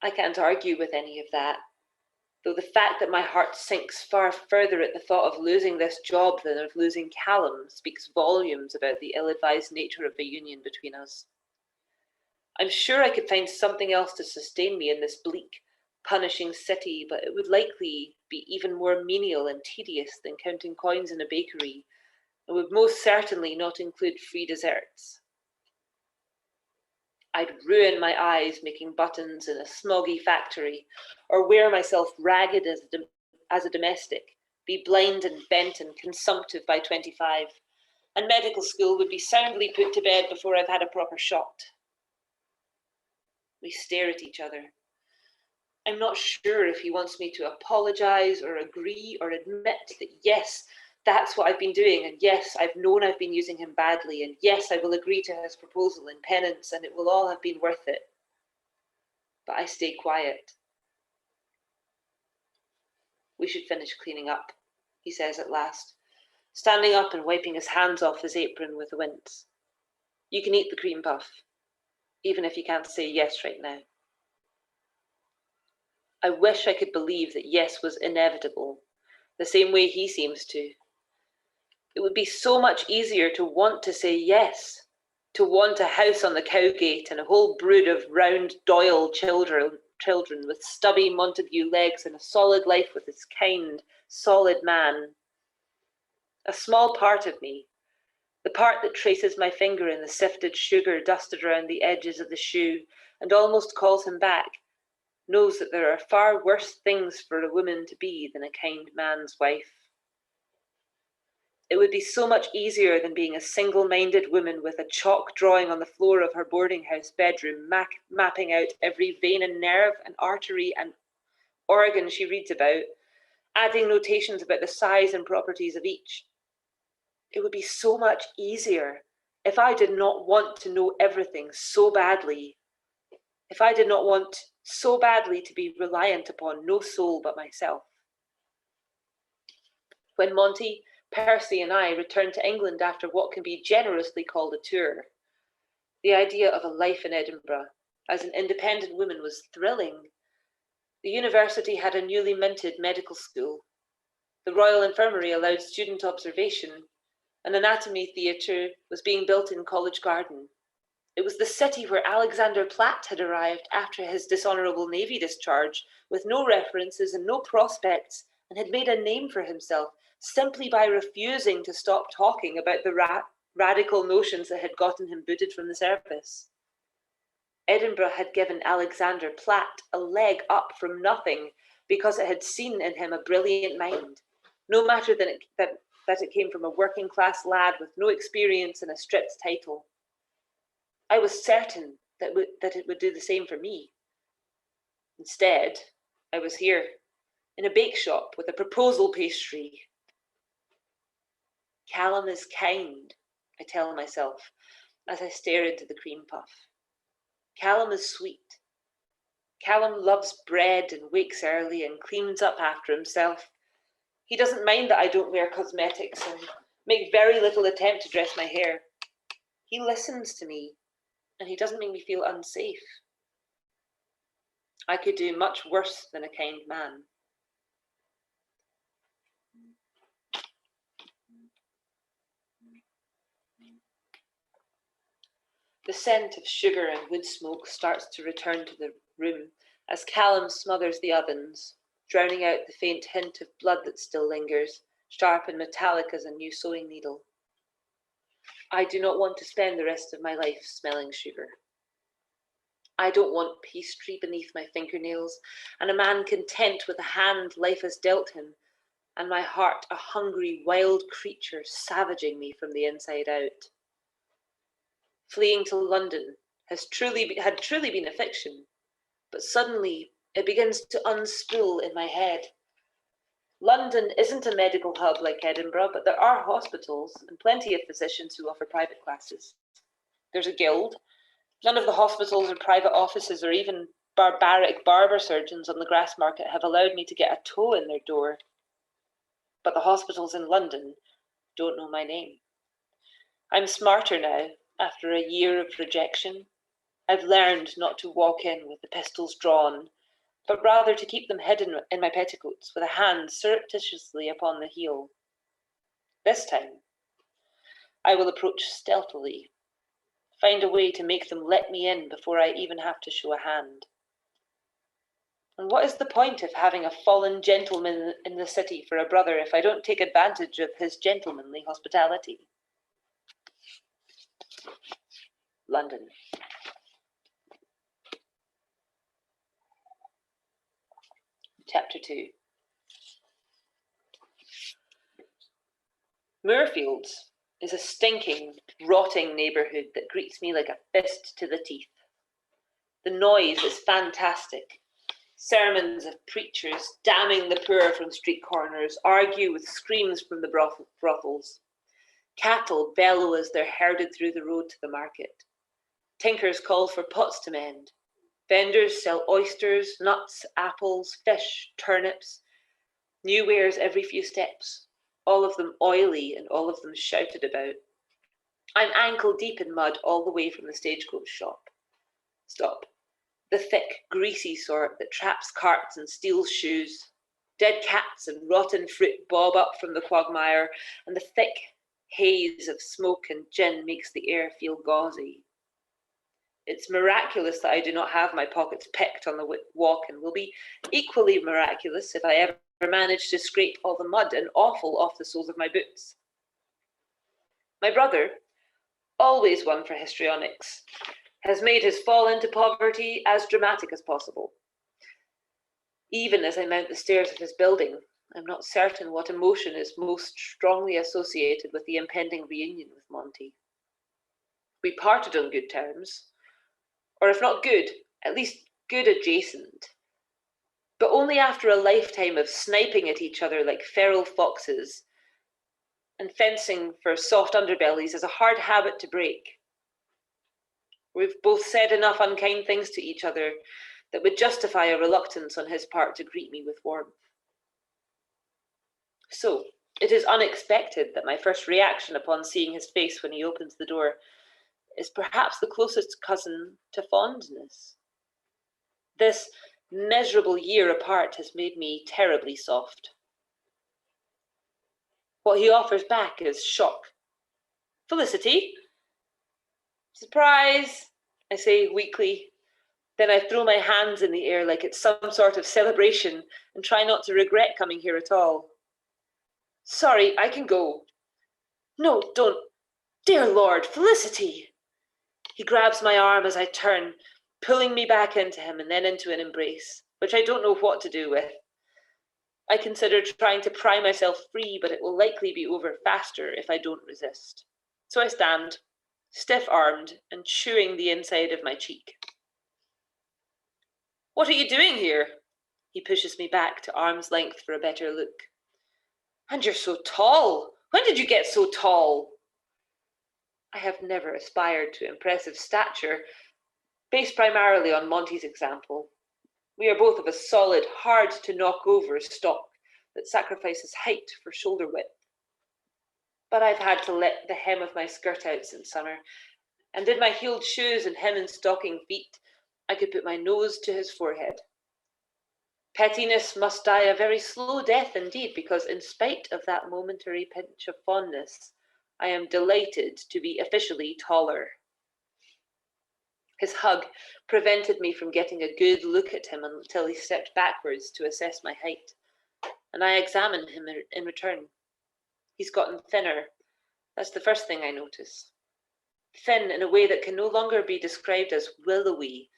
[SPEAKER 1] I can't argue with any of that, though the fact that my heart sinks far further at the thought of losing this job than of losing Callum speaks volumes about the ill-advised nature of the union between us. I'm sure I could find something else to sustain me in this bleak, punishing city, but it would likely be even more menial and tedious than counting coins in a bakery, and would most certainly not include free desserts. I'd ruin my eyes making buttons in a smoggy factory, or wear myself ragged as a domestic, be blind and bent and consumptive by 25, and medical school would be soundly put to bed before I've had a proper shot. We stare at each other. I'm not sure if he wants me to apologize or agree or admit that yes, that's what I've been doing, and yes, I've known I've been using him badly, and yes, I will agree to his proposal in penance, and it will all have been worth it. But I stay quiet. We should finish cleaning up, he says at last, standing up and wiping his hands off his apron with a wince. You can eat the cream puff, even if you can't say yes right now. I wish I could believe that yes was inevitable, the same way he seems to. It would be so much easier to want to say yes, to want a house on the Cowgate and a whole brood of round Doyle children with stubby Montague legs and a solid life with this kind, solid man. A small part of me, the part that traces my finger in the sifted sugar dusted around the edges of the shoe and almost calls him back, knows that there are far worse things for a woman to be than a kind man's wife. It would be so much easier than being a single-minded woman with a chalk drawing on the floor of her boarding house bedroom, mapping out every vein and nerve and artery and organ she reads about, adding notations about the size and properties of each. It would be so much easier if I did not want to know everything so badly, if I did not want so badly to be reliant upon no soul but myself. When Monty, Percy and I returned to England after what can be generously called a tour, the idea of a life in Edinburgh as an independent woman was thrilling. The university had a newly minted medical school. The Royal Infirmary allowed student observation. An anatomy theatre was being built in College Garden. It was the city where Alexander Platt had arrived after his dishonourable Navy discharge, with no references and no prospects, and had made a name for himself simply by refusing to stop talking about the radical notions that had gotten him booted from the service. Edinburgh had given Alexander Platt a leg up from nothing because it had seen in him a brilliant mind, no matter that it came from a working class lad with no experience and a stripped title. I was certain that it would do the same for me. Instead, I was here, in a bake shop with a proposal pastry. Callum is kind, I tell myself as I stare into the cream puff. Callum is sweet. Callum loves bread and wakes early and cleans up after himself. He doesn't mind that I don't wear cosmetics and make very little attempt to dress my hair. He listens to me, and he doesn't make me feel unsafe. I could do much worse than a kind man. The scent of sugar and wood smoke starts to return to the room as Callum smothers the ovens, drowning out the faint hint of blood that still lingers, sharp and metallic as a new sewing needle. I do not want to spend the rest of my life smelling sugar. I don't want pastry beneath my fingernails, and a man content with the hand life has dealt him, and my heart a hungry, wild creature savaging me from the inside out. Fleeing to London had truly been a fiction, but suddenly it begins to unspool in my head. London isn't a medical hub like Edinburgh, but there are hospitals and plenty of physicians who offer private classes. There's a guild. None of the hospitals or private offices or even barbaric barber surgeons on the grass market have allowed me to get a toe in their door. But the hospitals in London don't know my name. I'm smarter now, after a year of rejection. I've learned not to walk in with the pistols drawn, but rather to keep them hidden in my petticoats with a hand surreptitiously upon the heel. This time, I will approach stealthily, find a way to make them let me in before I even have to show a hand. And what is the point of having a fallen gentleman in the city for a brother if I don't take advantage of his gentlemanly hospitality? London. Chapter 2. Moorfields is a stinking, rotting neighbourhood that greets me like a fist to the teeth. The noise is fantastic. Sermons of preachers damning the poor from street corners argue with screams from the brothels. Cattle bellow as they're herded through the road to the market. Tinkers call for pots to mend. Vendors sell oysters, nuts, apples, fish, turnips, new wares every few steps, all of them oily and all of them shouted about. I'm ankle deep in mud all the way from the stagecoach stop. The thick, greasy sort that traps carts and steals shoes. Dead cats and rotten fruit bob up from the quagmire, and the thick haze of smoke and gin makes the air feel gauzy. It's miraculous that I do not have my pockets picked on the walk, and will be equally miraculous if I ever manage to scrape all the mud and offal off the soles of my boots. My brother, always one for histrionics, has made his fall into poverty as dramatic as possible. Even as I mount the stairs of his building, I'm not certain what emotion is most strongly associated with the impending reunion with Monty. We parted on good terms, or if not good, at least good adjacent, but only after a lifetime of sniping at each other like feral foxes, and fencing for soft underbellies is a hard habit to break. We've both said enough unkind things to each other that would justify a reluctance on his part to greet me with warmth. So, it is unexpected that my first reaction upon seeing his face when he opens the door is perhaps the closest cousin to fondness. This measurable year apart has made me terribly soft. What he offers back is shock. Felicity? Surprise, I say weakly. Then I throw my hands in the air like it's some sort of celebration and try not to regret coming here at all. Sorry, I can go. No, don't. Dear Lord, Felicity! He grabs my arm as I turn, pulling me back into him and then into an embrace, which I don't know what to do with. I consider trying to pry myself free, but it will likely be over faster if I don't resist. So I stand, stiff-armed and chewing the inside of my cheek. What are you doing here? He pushes me back to arm's length for a better look. And you're so tall. When did you get so tall? I have never aspired to impressive stature, based primarily on Monty's example. We are both of a solid, hard-to-knock-over stock that sacrifices height for shoulder width. But I've had to let the hem of my skirt out since summer, and in my heeled shoes and him in stocking feet, I could put my nose to his forehead. Pettiness must die a very slow death indeed, because in spite of that momentary pinch of fondness, I am delighted to be officially taller. His hug prevented me from getting a good look at him until he stepped backwards to assess my height, and I examined him in return. He's gotten thinner. That's the first thing I notice. Thin in a way that can no longer be described as willowy,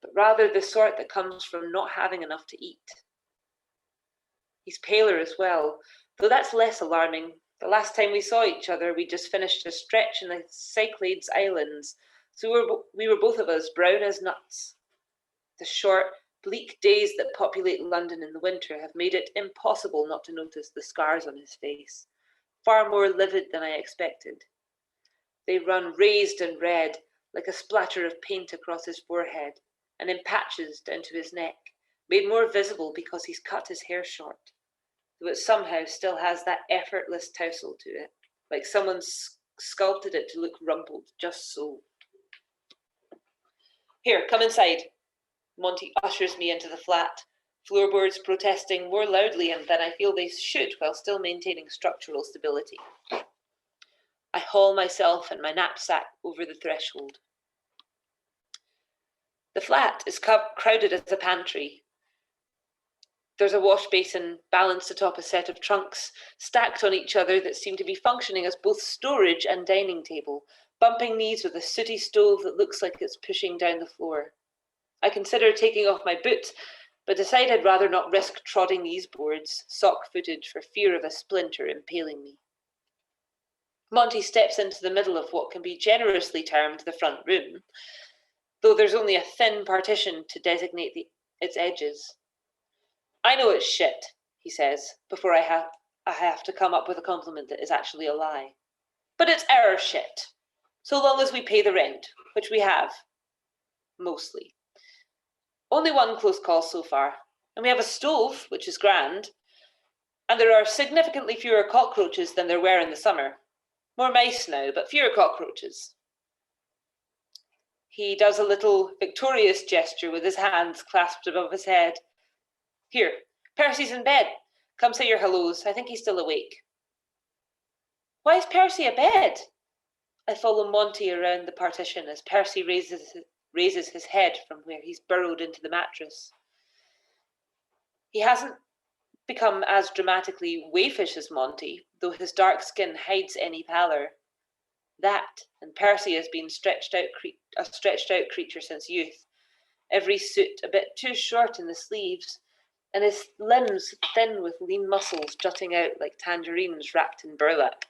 [SPEAKER 1] but rather the sort that comes from not having enough to eat. He's paler as well, though that's less alarming. The last time we saw each other, we just finished a stretch in the Cyclades Islands, so we were both of us brown as nuts. The short, bleak days that populate London in the winter have made it impossible not to notice the scars on his face, far more livid than I expected. They run raised and red, like a splatter of paint across his forehead, and in patches down to his neck, made more visible because he's cut his hair short, though it somehow still has that effortless tousle to it, like someone's sculpted it to look rumpled just so. Here, come inside. Monty ushers me into the flat, floorboards protesting more loudly than I feel they should while still maintaining structural stability. I haul myself and my knapsack over the threshold. The flat is crowded as a pantry. There's a wash basin balanced atop a set of trunks, stacked on each other that seem to be functioning as both storage and dining table, bumping knees with a sooty stove that looks like it's pushing down the floor. I consider taking off my boots, but decide I'd rather not risk trodding these boards, sock-footed, for fear of a splinter impaling me. Monty steps into the middle of what can be generously termed the front room, though there's only a thin partition to designate its edges. I know it's shit, he says, before I have to come up with a compliment that is actually a lie. But it's our shit, so long as we pay the rent, which we have, mostly. Only one close call so far, and we have a stove, which is grand, and there are significantly fewer cockroaches than there were in the summer. More mice now, but fewer cockroaches. He does a little victorious gesture with his hands clasped above his head. Here, Percy's in bed. Come say your hellos. I think he's still awake. Why is Percy abed? I follow Monty around the partition as Percy raises his head from where he's burrowed into the mattress. He hasn't become as dramatically waifish as Monty, though his dark skin hides any pallor. That, and Percy has been a stretched out creature since youth, every suit a bit too short in the sleeves, and his limbs thin with lean muscles jutting out like tangerines wrapped in burlap.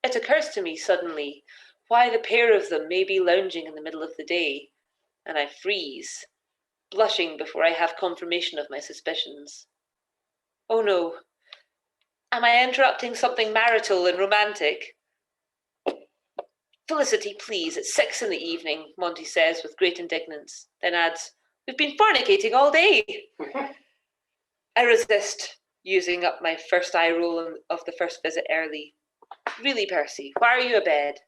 [SPEAKER 1] It occurs to me suddenly why the pair of them may be lounging in the middle of the day, and I freeze, blushing before I have confirmation of my suspicions. Oh no, am I interrupting something marital and romantic? Felicity, please, it's 6 p.m, Monty says with great indignance, then adds, we've been fornicating all day. I resist, using up my first eye roll of the first visit early. Really, Percy, why are you abed?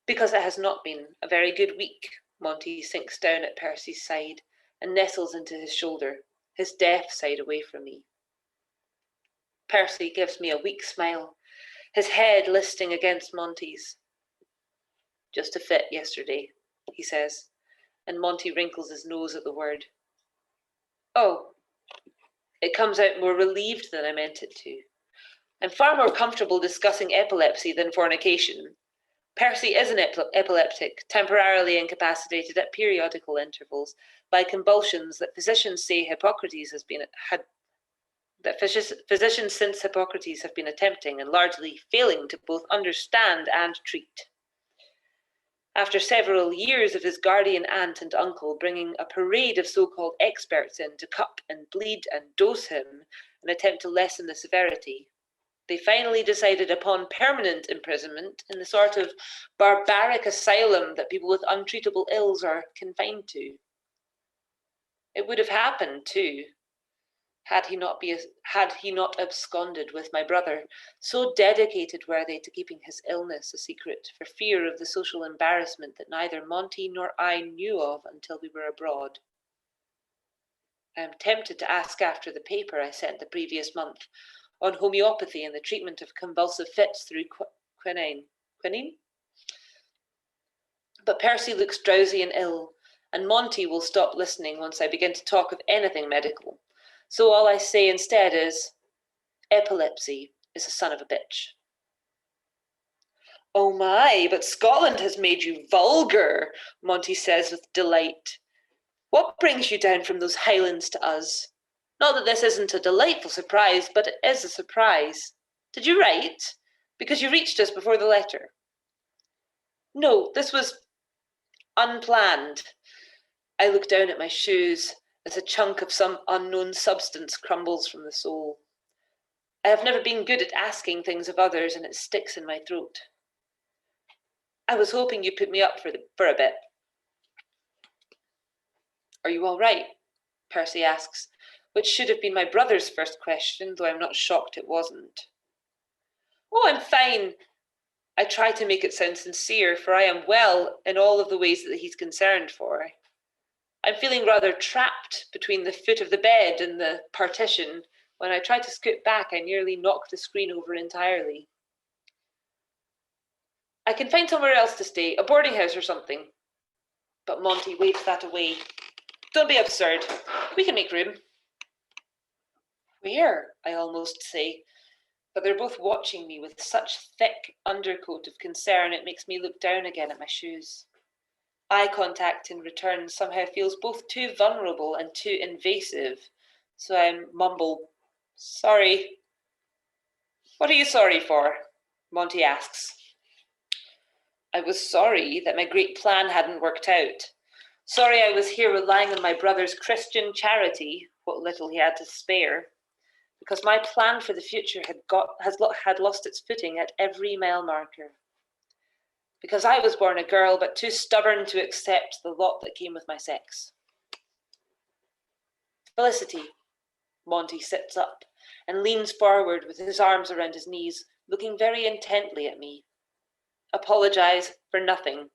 [SPEAKER 1] Because it has not been a very good week, Monty sinks down at Percy's side and nestles into his shoulder, his deaf side away from me. Percy gives me a weak smile, his head listing against Monty's. Just a fit yesterday, he says, and Monty wrinkles his nose at the word. Oh, it comes out more relieved than I meant it to. I'm far more comfortable discussing epilepsy than fornication. Percy is an epileptic, temporarily incapacitated at periodical intervals by convulsions that physicians say physicians since Hippocrates have been attempting and largely failing to both understand and treat. After several years of his guardian aunt and uncle bringing a parade of so-called experts in to cup and bleed and dose him in an attempt to lessen the severity, they finally decided upon permanent imprisonment in the sort of barbaric asylum that people with untreatable ills are confined to. It would have happened, too, had he not absconded with my brother. So dedicated were they to keeping his illness a secret for fear of the social embarrassment that neither Monty nor I knew of until we were abroad. I am tempted to ask after the paper I sent the previous month on homeopathy and the treatment of convulsive fits through quinine. Quinine? But Percy looks drowsy and ill, and Monty will stop listening once I begin to talk of anything medical. So all I say instead is, epilepsy is a son of a bitch. Oh my, but Scotland has made you vulgar, Monty says with delight. What brings you down from those highlands to us? Not that this isn't a delightful surprise, but it is a surprise. Did you write? Because you reached us before the letter. No, this was unplanned. I look down at my shoes as a chunk of some unknown substance crumbles from the sole. I have never been good at asking things of others, and it sticks in my throat. I was hoping you'd put me up for a bit. Are you all right? Percy asks, which should have been my brother's first question, though I'm not shocked it wasn't. Oh, I'm fine. I try to make it sound sincere, for I am well in all of the ways that he's concerned for. I'm feeling rather trapped between the foot of the bed and the partition. When I try to scoot back, I nearly knock the screen over entirely. I can find somewhere else to stay, a boarding house or something. But Monty waves that away. Don't be absurd. We can make room. Where? I almost say. But they're both watching me with such thick undercoat of concern it makes me look down again at my shoes. Eye contact in return somehow feels both too vulnerable and too invasive, so I mumble, sorry. What are you sorry for? Monty asks. I was sorry that my great plan hadn't worked out. Sorry I was here relying on my brother's Christian charity, what little he had to spare, because my plan for the future had lost its footing at every mile marker. Because I was born a girl, but too stubborn to accept the lot that came with my sex. Felicity. Monty sits up and leans forward with his arms around his knees, looking very intently at me. Apologize for nothing.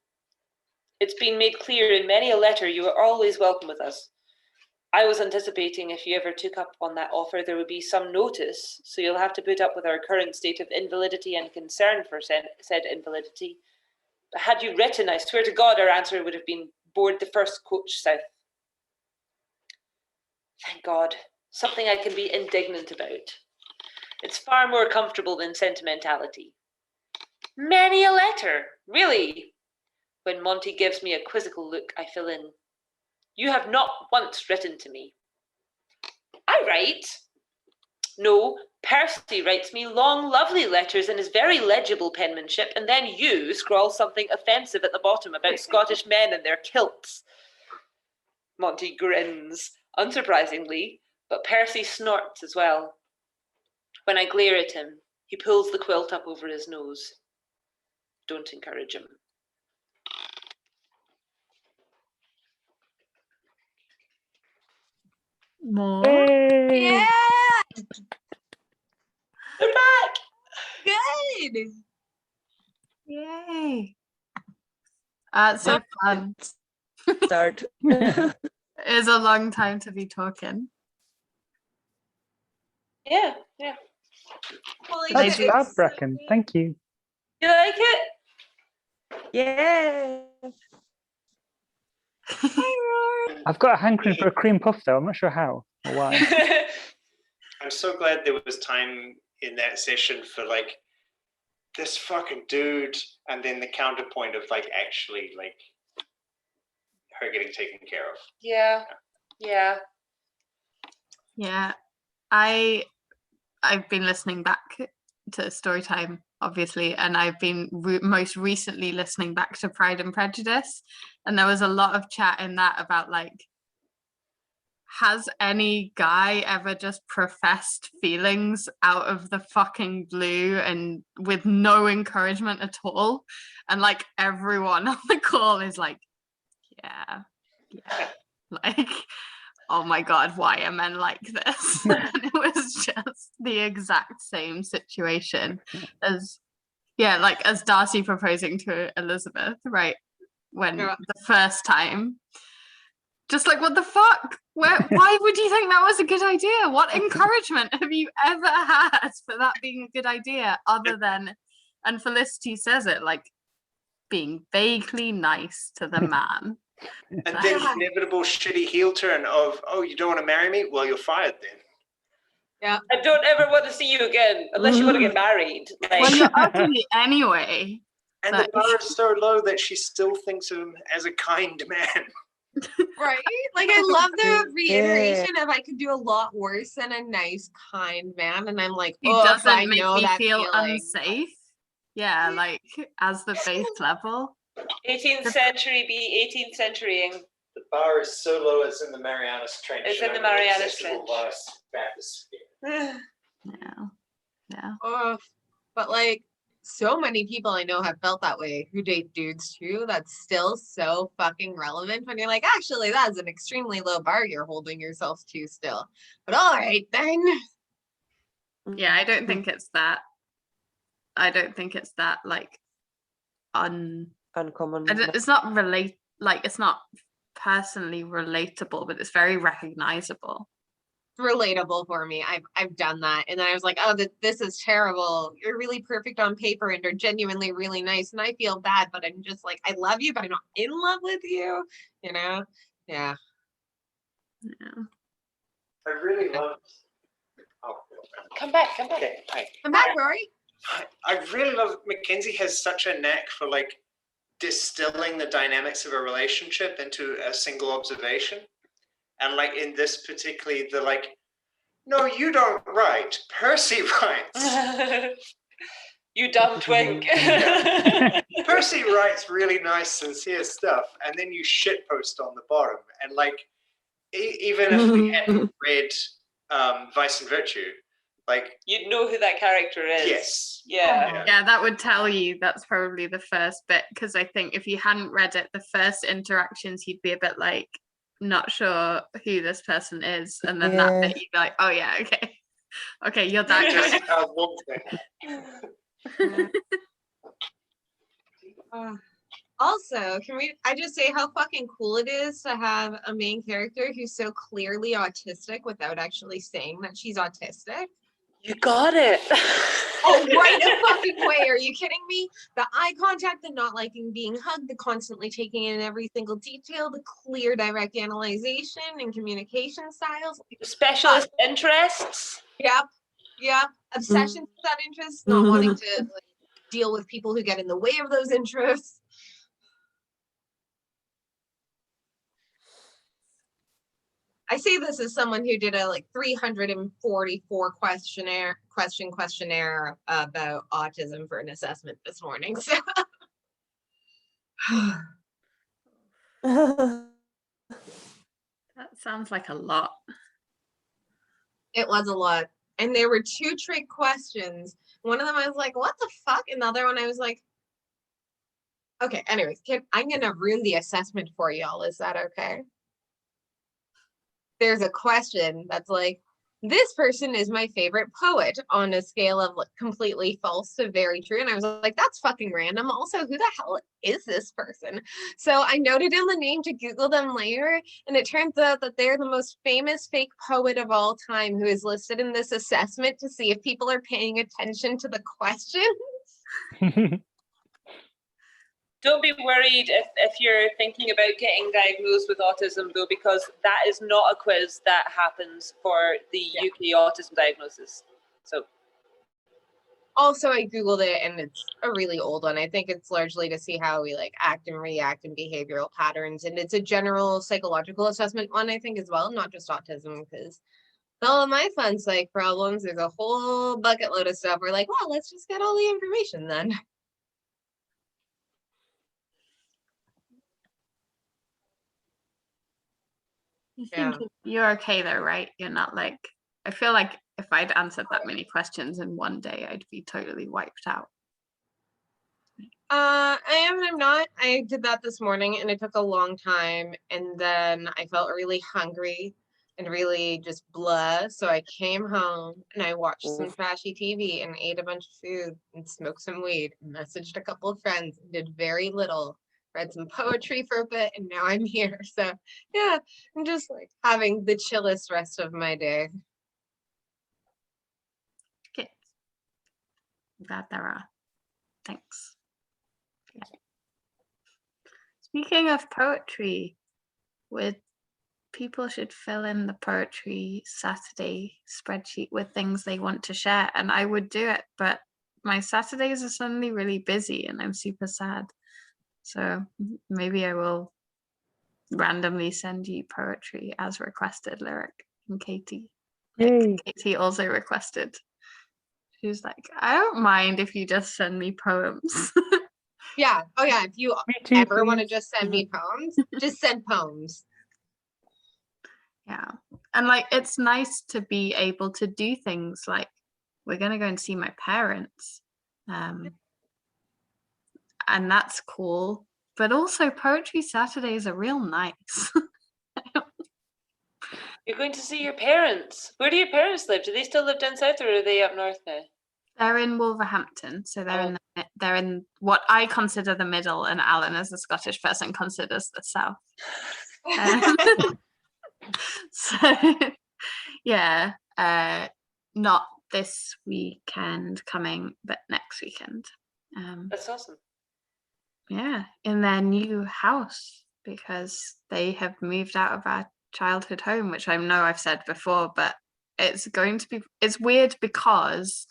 [SPEAKER 1] It's been made clear in many a letter you are always welcome with us. I was anticipating if you ever took up on that offer, there would be some notice, so you'll have to put up with our current state of invalidity and concern for said invalidity. But had you written, I swear to God, our answer would have been board the first coach south. Thank God, something I can be indignant about. It's far more comfortable than sentimentality. Many a letter, really. When Monty gives me a quizzical look, I fill in. You have not once written to me. I write. No, Percy writes me long, lovely letters in his very legible penmanship, and then you scrawl something offensive at the bottom about Scottish men and their kilts. Monty grins, unsurprisingly, but Percy snorts as well. When I glare at him, he pulls the quilt up over his nose. Don't encourage him.
[SPEAKER 3] More.
[SPEAKER 2] Hey!
[SPEAKER 4] Yeah,
[SPEAKER 1] They're back!
[SPEAKER 4] good.
[SPEAKER 3] Yay. So fun.
[SPEAKER 5] start.
[SPEAKER 3] It is a long time to be talking.
[SPEAKER 1] Yeah.
[SPEAKER 4] Holy
[SPEAKER 2] That's
[SPEAKER 4] shit,
[SPEAKER 2] fab,
[SPEAKER 4] it's
[SPEAKER 2] Bracken.
[SPEAKER 4] so
[SPEAKER 2] Thank you.
[SPEAKER 1] You like it?
[SPEAKER 5] Yeah.
[SPEAKER 2] I've got a hankering for a cream puff though. I'm not sure how or why.
[SPEAKER 6] I'm so glad there was time in that session for like this fucking dude, and then the counterpoint of like actually like her getting taken care of.
[SPEAKER 1] Yeah.
[SPEAKER 3] Yeah, I've been listening back to Storytime, obviously, and I've been most recently listening back to Pride and Prejudice, and there was a lot of chat in that about like, has any guy ever just professed feelings out of the fucking blue and with no encouragement at all? And like everyone on the call is like, yeah, like, oh my god, why are men like this? And it was just the exact same situation as as Darcy proposing to Elizabeth, right? When the first time, just like, what the fuck? Why would you think that was a good idea? What encouragement have you ever had for that being a good idea, other than, and Felicity says it, like being vaguely nice to the man.
[SPEAKER 6] And then the inevitable shitty heel turn of, oh, you don't want to marry me? Well, you're fired then.
[SPEAKER 1] I don't ever want to see you again unless you want to get married. Like,
[SPEAKER 3] Well, you're ugly anyway.
[SPEAKER 6] And
[SPEAKER 3] Like-
[SPEAKER 6] the bar is so low that she still thinks of him as a kind man.
[SPEAKER 4] right. Like I love the reiteration of I could do a lot worse than a nice, kind man, and I'm like,
[SPEAKER 3] He
[SPEAKER 4] oh, I
[SPEAKER 3] doesn't make
[SPEAKER 4] know
[SPEAKER 3] me
[SPEAKER 4] that
[SPEAKER 3] feel
[SPEAKER 4] feeling.
[SPEAKER 3] unsafe. Yeah, like as the base level.
[SPEAKER 1] 18th century be 18th centurying.
[SPEAKER 6] The bar is so low, it's in the Marianas Trench.
[SPEAKER 1] It's in the
[SPEAKER 6] and I'm
[SPEAKER 1] Marianas
[SPEAKER 6] accessible
[SPEAKER 1] Trench.
[SPEAKER 6] via Baptist.
[SPEAKER 3] Yeah.
[SPEAKER 4] Oh, but like so many people I know have felt that way who date dudes too. That's still so fucking relevant when you're like, actually, that's an extremely low bar you're holding yourself to still. But all right then.
[SPEAKER 3] Yeah, I don't think it's that. I don't think it's that like
[SPEAKER 5] Uncommon.
[SPEAKER 3] it's not it's not personally relatable, but it's very recognizable.
[SPEAKER 4] Relatable for me. I've done that, and then I was like, oh, this is terrible. You're really perfect on paper, and you're genuinely really nice, and I feel bad, but I'm just like, I love you, but I'm not in love with you. You know? Yeah.
[SPEAKER 6] I really love. Oh,
[SPEAKER 1] Come back.
[SPEAKER 6] okay. Hi.
[SPEAKER 4] I'm back, Rory.
[SPEAKER 6] I really love Mackenzie has such a knack for like distilling the dynamics of a relationship into a single observation. And like in this particularly, the like, no, you don't write. Percy writes.
[SPEAKER 1] You dumb twink.
[SPEAKER 6] Percy writes really nice, sincere stuff, and then you shitpost on the bottom. And like, even if we hadn't read Vice and Virtue, like,
[SPEAKER 1] You'd know who that character is.
[SPEAKER 6] yes.
[SPEAKER 1] Yeah.
[SPEAKER 3] Yeah, that would tell you that's probably the first bit, because I think if you hadn't read it, the first interactions, you'd be a bit like, not sure who this person is, and then that bit you'd be like, oh yeah, okay, you're that
[SPEAKER 6] Just
[SPEAKER 3] guy.
[SPEAKER 6] one thing.
[SPEAKER 4] Also, I just say how fucking cool it is to have a main character who's so clearly autistic without actually saying that she's autistic?
[SPEAKER 1] You got it.
[SPEAKER 4] Oh, right a fucking way. Are you kidding me? The eye contact, the not liking being hugged, the constantly taking in every single detail, the clear direct analyzation and communication styles.
[SPEAKER 1] Specialist interests.
[SPEAKER 4] Yep. Obsession with that interest, not wanting to like, deal with people who get in the way of those interests. I say this as someone who did a like 344 questionnaire about autism for an assessment this morning. So
[SPEAKER 3] That sounds like a lot.
[SPEAKER 4] it was a lot. And there were 2 trick questions. One of them I was like, what the fuck? And the other one I was like, okay, anyways, I'm gonna ruin the assessment for y'all. Is that okay? There's a question that's like, this person is my favorite poet on a scale of like completely false to very true. And I was like, that's fucking random. Also, who the hell is this person? So I noted down the name to Google them later. And it turns out that they're the most famous fake poet of all time who is listed in this assessment to see if people are paying attention to the questions.
[SPEAKER 1] Don't be worried if you're thinking about getting diagnosed with autism, though, because that is not a quiz that happens for the UK autism diagnosis. So,
[SPEAKER 4] also, I Googled it and it's a really old one. I think it's largely to see how we like act and react in behavioral patterns. And it's a general psychological assessment one, I think, as well, not just autism, because all of my fun psych problems, there's a whole bucket load of stuff. We're like, well, let's just get all the information then.
[SPEAKER 3] You
[SPEAKER 4] Yeah.
[SPEAKER 3] think you're okay though, right? You're not like, I feel like if I'd answered that many questions in one day, I'd be totally wiped out.
[SPEAKER 4] I am and I'm not. I did that this morning and it took a long time. And then I felt really hungry and really just blah. So I came home and I watched some trashy TV and ate a bunch of food and smoked some weed, and messaged a couple of friends, and did very little, read some poetry for a bit, and now I'm here. So yeah, I'm just like having the chillest rest of my day.
[SPEAKER 3] Okay. Glad there are. Thanks. Yeah. Speaking of poetry, people should fill in the poetry Saturday spreadsheet with things they want to share, and I would do it, but my Saturdays are suddenly really busy and I'm super sad. So maybe I will randomly send you poetry as requested, Lyric and Katie.
[SPEAKER 2] Yay.
[SPEAKER 3] Katie also requested. She was like, I don't mind if you just send me poems.
[SPEAKER 4] Yeah. Oh yeah. If you
[SPEAKER 2] Me too,
[SPEAKER 4] ever want to
[SPEAKER 2] please.
[SPEAKER 4] just send me poems, just send poems.
[SPEAKER 3] Yeah. And like, it's nice to be able to do things like, we're going to go and see my parents. And that's cool. But also Poetry Saturdays are real nice.
[SPEAKER 1] you're going to see your parents. Where do your parents live? Do they still live down south, or are they up north now?
[SPEAKER 3] They're in Wolverhampton, so they're in what I consider the middle, and Alan, as a Scottish person, considers the south. So yeah, not this weekend coming, but next weekend.
[SPEAKER 1] That's awesome.
[SPEAKER 3] Yeah, in their new house, because they have moved out of our childhood home, which I know I've said before, but it's weird because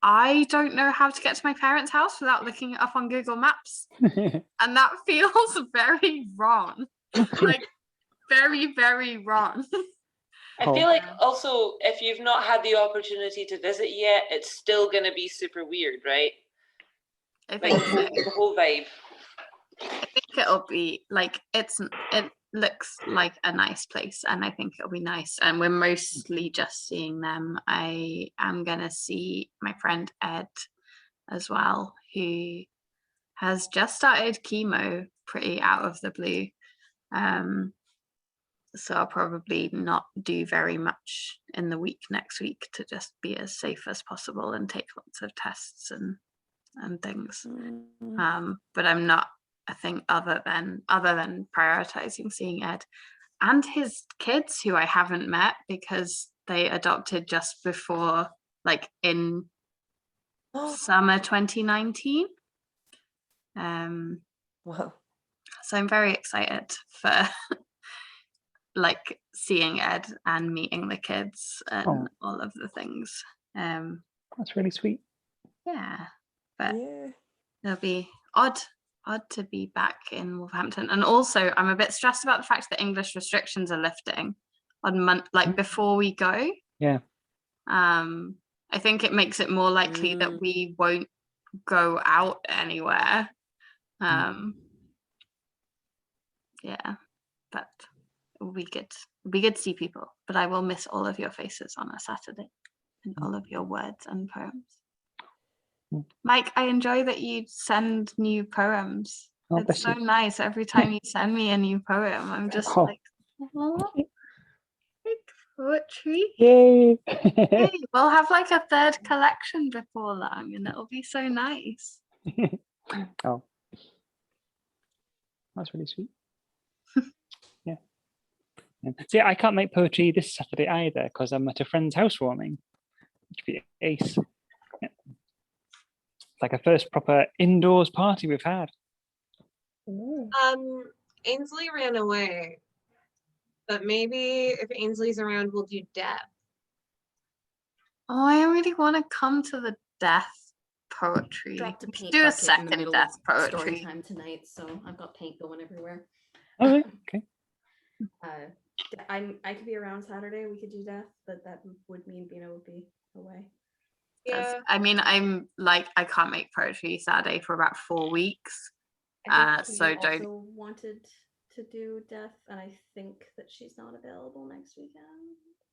[SPEAKER 3] I don't know how to get to my parents' house without looking it up on Google Maps. And that feels very wrong. Like, very, very wrong.
[SPEAKER 1] I feel like also, if you've not had the opportunity to visit yet, it's still going to be super weird, right?
[SPEAKER 3] I
[SPEAKER 1] Like
[SPEAKER 3] think so.
[SPEAKER 1] the whole vibe.
[SPEAKER 3] I think it'll be like, it looks like a nice place, and I think it'll be nice, and we're mostly just seeing them. I am gonna see my friend Ed as well, who has just started chemo pretty out of the blue, so I'll probably not do very much in the week next week to just be as safe as possible and take lots of tests and things. But I'm not, I think, other than prioritizing seeing Ed and his kids, who I haven't met because they adopted just before, like in summer 2019.
[SPEAKER 5] Wow.
[SPEAKER 3] So I'm very excited for like seeing Ed and meeting the kids and all of the things.
[SPEAKER 2] That's really sweet.
[SPEAKER 3] Yeah, but
[SPEAKER 5] Yeah.
[SPEAKER 3] it'll be odd to be back in Wolverhampton. And also I'm a bit stressed about the fact that English restrictions are lifting on before we go.
[SPEAKER 2] Yeah.
[SPEAKER 3] I think it makes it more likely that we won't go out anywhere. Yeah, but it'll be good. It'll be good to see people, but I will miss all of your faces on a Saturday and all of your words and poems. Mike, I enjoy that you send new poems. It's so nice. Every time you send me a new poem, I'm just like, oh, poetry.
[SPEAKER 2] Yay!
[SPEAKER 3] Hey, we'll have like a third collection before long, and it'll be so nice.
[SPEAKER 2] Oh, that's really sweet. Yeah. See, I can't make poetry this Saturday either because I'm at a friend's housewarming. Which would be ace. Yeah. It's like a first proper indoors party we've had.
[SPEAKER 4] Ainsley ran away, but maybe if Ainsley's around, we'll do death.
[SPEAKER 3] Oh, I really want to come to the death poetry.
[SPEAKER 7] Dropped a
[SPEAKER 3] We could
[SPEAKER 7] paint
[SPEAKER 3] do a
[SPEAKER 7] bucket in the
[SPEAKER 3] second
[SPEAKER 7] middle
[SPEAKER 3] death
[SPEAKER 7] of
[SPEAKER 3] poetry.
[SPEAKER 7] story time tonight, so I've got paint going everywhere.
[SPEAKER 2] Oh, right, okay.
[SPEAKER 7] I could be around Saturday. We could do death, but that would mean Bina would be away.
[SPEAKER 4] Yeah.
[SPEAKER 3] I mean, I'm like, I can't make poetry Saturday for about 4 weeks.
[SPEAKER 7] I think
[SPEAKER 3] So
[SPEAKER 7] Katie
[SPEAKER 3] don't-
[SPEAKER 7] also wanted to do death, and I think that she's not available next weekend.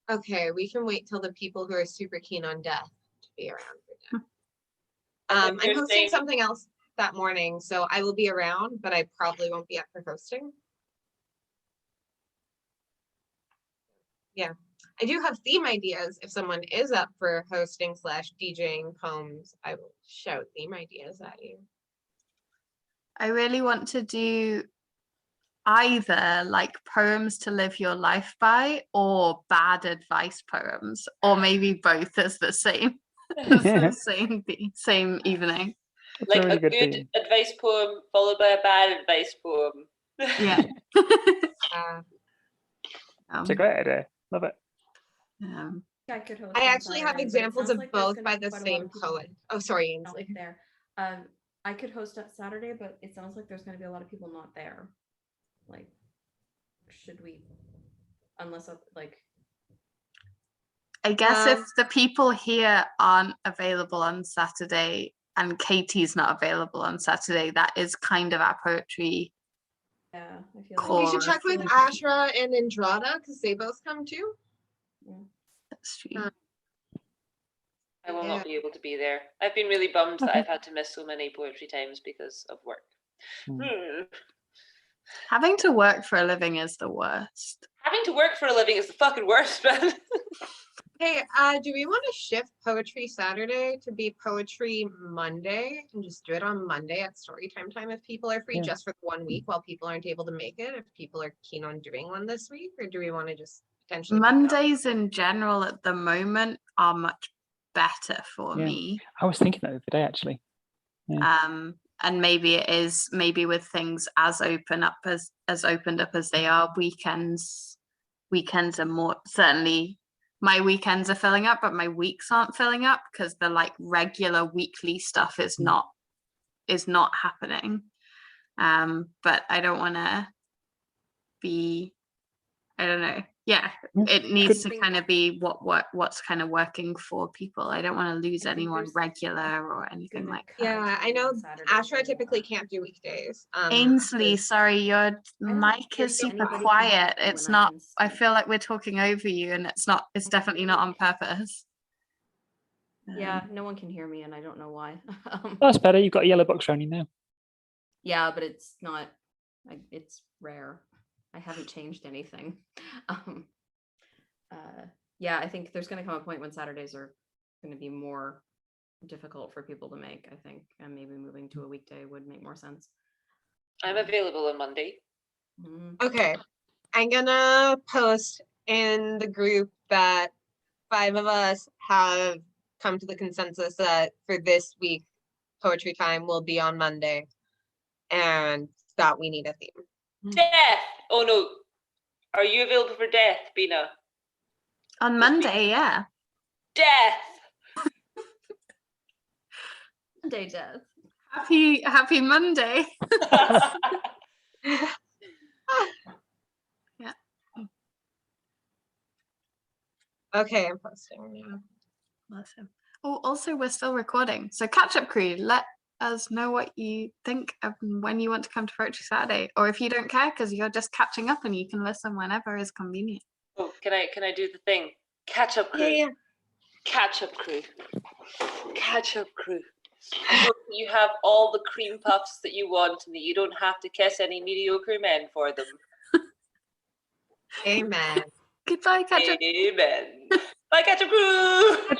[SPEAKER 4] Okay, we can wait till the people who are super keen on death to be around for death. I'm
[SPEAKER 1] you're
[SPEAKER 4] hosting
[SPEAKER 1] saying-
[SPEAKER 4] something else that morning, so I will be around, but I probably won't be up for hosting. Yeah, I do have theme ideas. If someone is up for hosting / DJing poems, I will shout theme ideas at you.
[SPEAKER 3] I really want to do either like poems to live your life by or bad advice poems, or maybe both as the same as the same evening.
[SPEAKER 2] That's
[SPEAKER 1] Like
[SPEAKER 2] a really
[SPEAKER 1] a
[SPEAKER 2] good
[SPEAKER 1] good
[SPEAKER 2] theme.
[SPEAKER 1] advice poem followed by a bad advice poem.
[SPEAKER 3] Yeah.
[SPEAKER 2] It's a great idea. Love it.
[SPEAKER 7] I could host.
[SPEAKER 4] I
[SPEAKER 7] on
[SPEAKER 4] actually have
[SPEAKER 7] Saturday, but it
[SPEAKER 4] examples
[SPEAKER 7] sounds
[SPEAKER 4] of
[SPEAKER 7] like there's
[SPEAKER 4] both
[SPEAKER 7] gonna
[SPEAKER 4] by
[SPEAKER 7] be
[SPEAKER 4] the
[SPEAKER 7] quite a lot
[SPEAKER 4] same
[SPEAKER 7] of people
[SPEAKER 4] poet. Oh, sorry,
[SPEAKER 7] not
[SPEAKER 4] Ainsley.
[SPEAKER 7] there. I could host on Saturday, but it sounds like there's going to be a lot of people not there. Like, should we? Unless like.
[SPEAKER 3] I guess if the people here aren't available on Saturday and Katie's not available on Saturday, that is kind of our poetry.
[SPEAKER 7] Yeah, I feel
[SPEAKER 3] Cool.
[SPEAKER 4] We
[SPEAKER 7] like
[SPEAKER 4] should check with
[SPEAKER 7] like-
[SPEAKER 4] Ashra and Andrada because they both come too.
[SPEAKER 3] That's true.
[SPEAKER 1] I will
[SPEAKER 4] Yeah.
[SPEAKER 1] not be able to be there. I've been really bummed that I've had to miss so many poetry times because of work.
[SPEAKER 3] Having to work for a living is the worst.
[SPEAKER 1] Having to work for a living is the fucking worst, man.
[SPEAKER 4] Hey, do we want to shift Poetry Saturday to be Poetry Monday and just do it on Monday at Storytime time if people are free
[SPEAKER 2] Yeah.
[SPEAKER 4] just for 1 week while people aren't able to make it? If people are keen on doing one this week, or do we want to just potentially keep it up?
[SPEAKER 3] Mondays in general at the moment are much better for
[SPEAKER 2] Yeah.
[SPEAKER 3] me.
[SPEAKER 2] I was thinking that the other day, actually.
[SPEAKER 3] And maybe it is with things as opened up as they are. Weekends are more, certainly my weekends are filling up, but my weeks aren't filling up because the like regular weekly stuff is not happening. But I don't want to be, I don't know. Yeah, it needs to kind of be what's kind of working for people. I don't want to lose
[SPEAKER 7] I think
[SPEAKER 3] anyone
[SPEAKER 7] there's
[SPEAKER 3] regular or anything
[SPEAKER 7] Good
[SPEAKER 3] like that.
[SPEAKER 4] Yeah, I know
[SPEAKER 7] Saturday,
[SPEAKER 4] Ashra
[SPEAKER 7] so,
[SPEAKER 4] typically can't do weekdays.
[SPEAKER 3] Ainsley,
[SPEAKER 4] there's-
[SPEAKER 3] sorry, your
[SPEAKER 7] don't
[SPEAKER 3] mic
[SPEAKER 7] think
[SPEAKER 3] is super
[SPEAKER 7] anybody can
[SPEAKER 3] quiet.
[SPEAKER 7] hear me
[SPEAKER 3] It's
[SPEAKER 7] when I
[SPEAKER 3] not,
[SPEAKER 7] can
[SPEAKER 3] I
[SPEAKER 7] speak.
[SPEAKER 3] feel like we're talking over you and it's definitely not on purpose.
[SPEAKER 7] Yeah, no one can hear me, and I don't know why.
[SPEAKER 2] Oh, that's better. You've got a yellow box around you now.
[SPEAKER 7] Yeah, but it's not. It's rare. I haven't changed anything. Yeah, I think there's going to come a point when Saturdays are going to be more difficult for people to make. I think, and maybe moving to a weekday would make more sense.
[SPEAKER 1] I'm available on Monday.
[SPEAKER 7] Mhm.
[SPEAKER 4] Okay, I'm gonna post in the group that 5 of us have come to the consensus that for this week, Poetry Time will be on Monday, and that we need a theme.
[SPEAKER 1] Death! Oh no. Are you available for death, Bina?
[SPEAKER 3] On Monday, yeah.
[SPEAKER 1] Death!
[SPEAKER 7] Day death.
[SPEAKER 3] Happy Monday.
[SPEAKER 4] Okay, I'm posting now.
[SPEAKER 3] Awesome. Oh, also we're still recording. So catch up crew, let us know what you think of when you want to come to Poetry Saturday, or if you don't care because you're just catching up and you can listen whenever is convenient.
[SPEAKER 1] Oh, can I do the thing? Catch up crew.
[SPEAKER 4] Yeah.
[SPEAKER 1] Catch up crew. Catch up crew. I hope you have all the cream puffs that you want and that you don't have to kiss any mediocre men for them.
[SPEAKER 4] Amen.
[SPEAKER 3] Goodbye, Ketchup.
[SPEAKER 1] Amen. Bye, Ketchup Crew.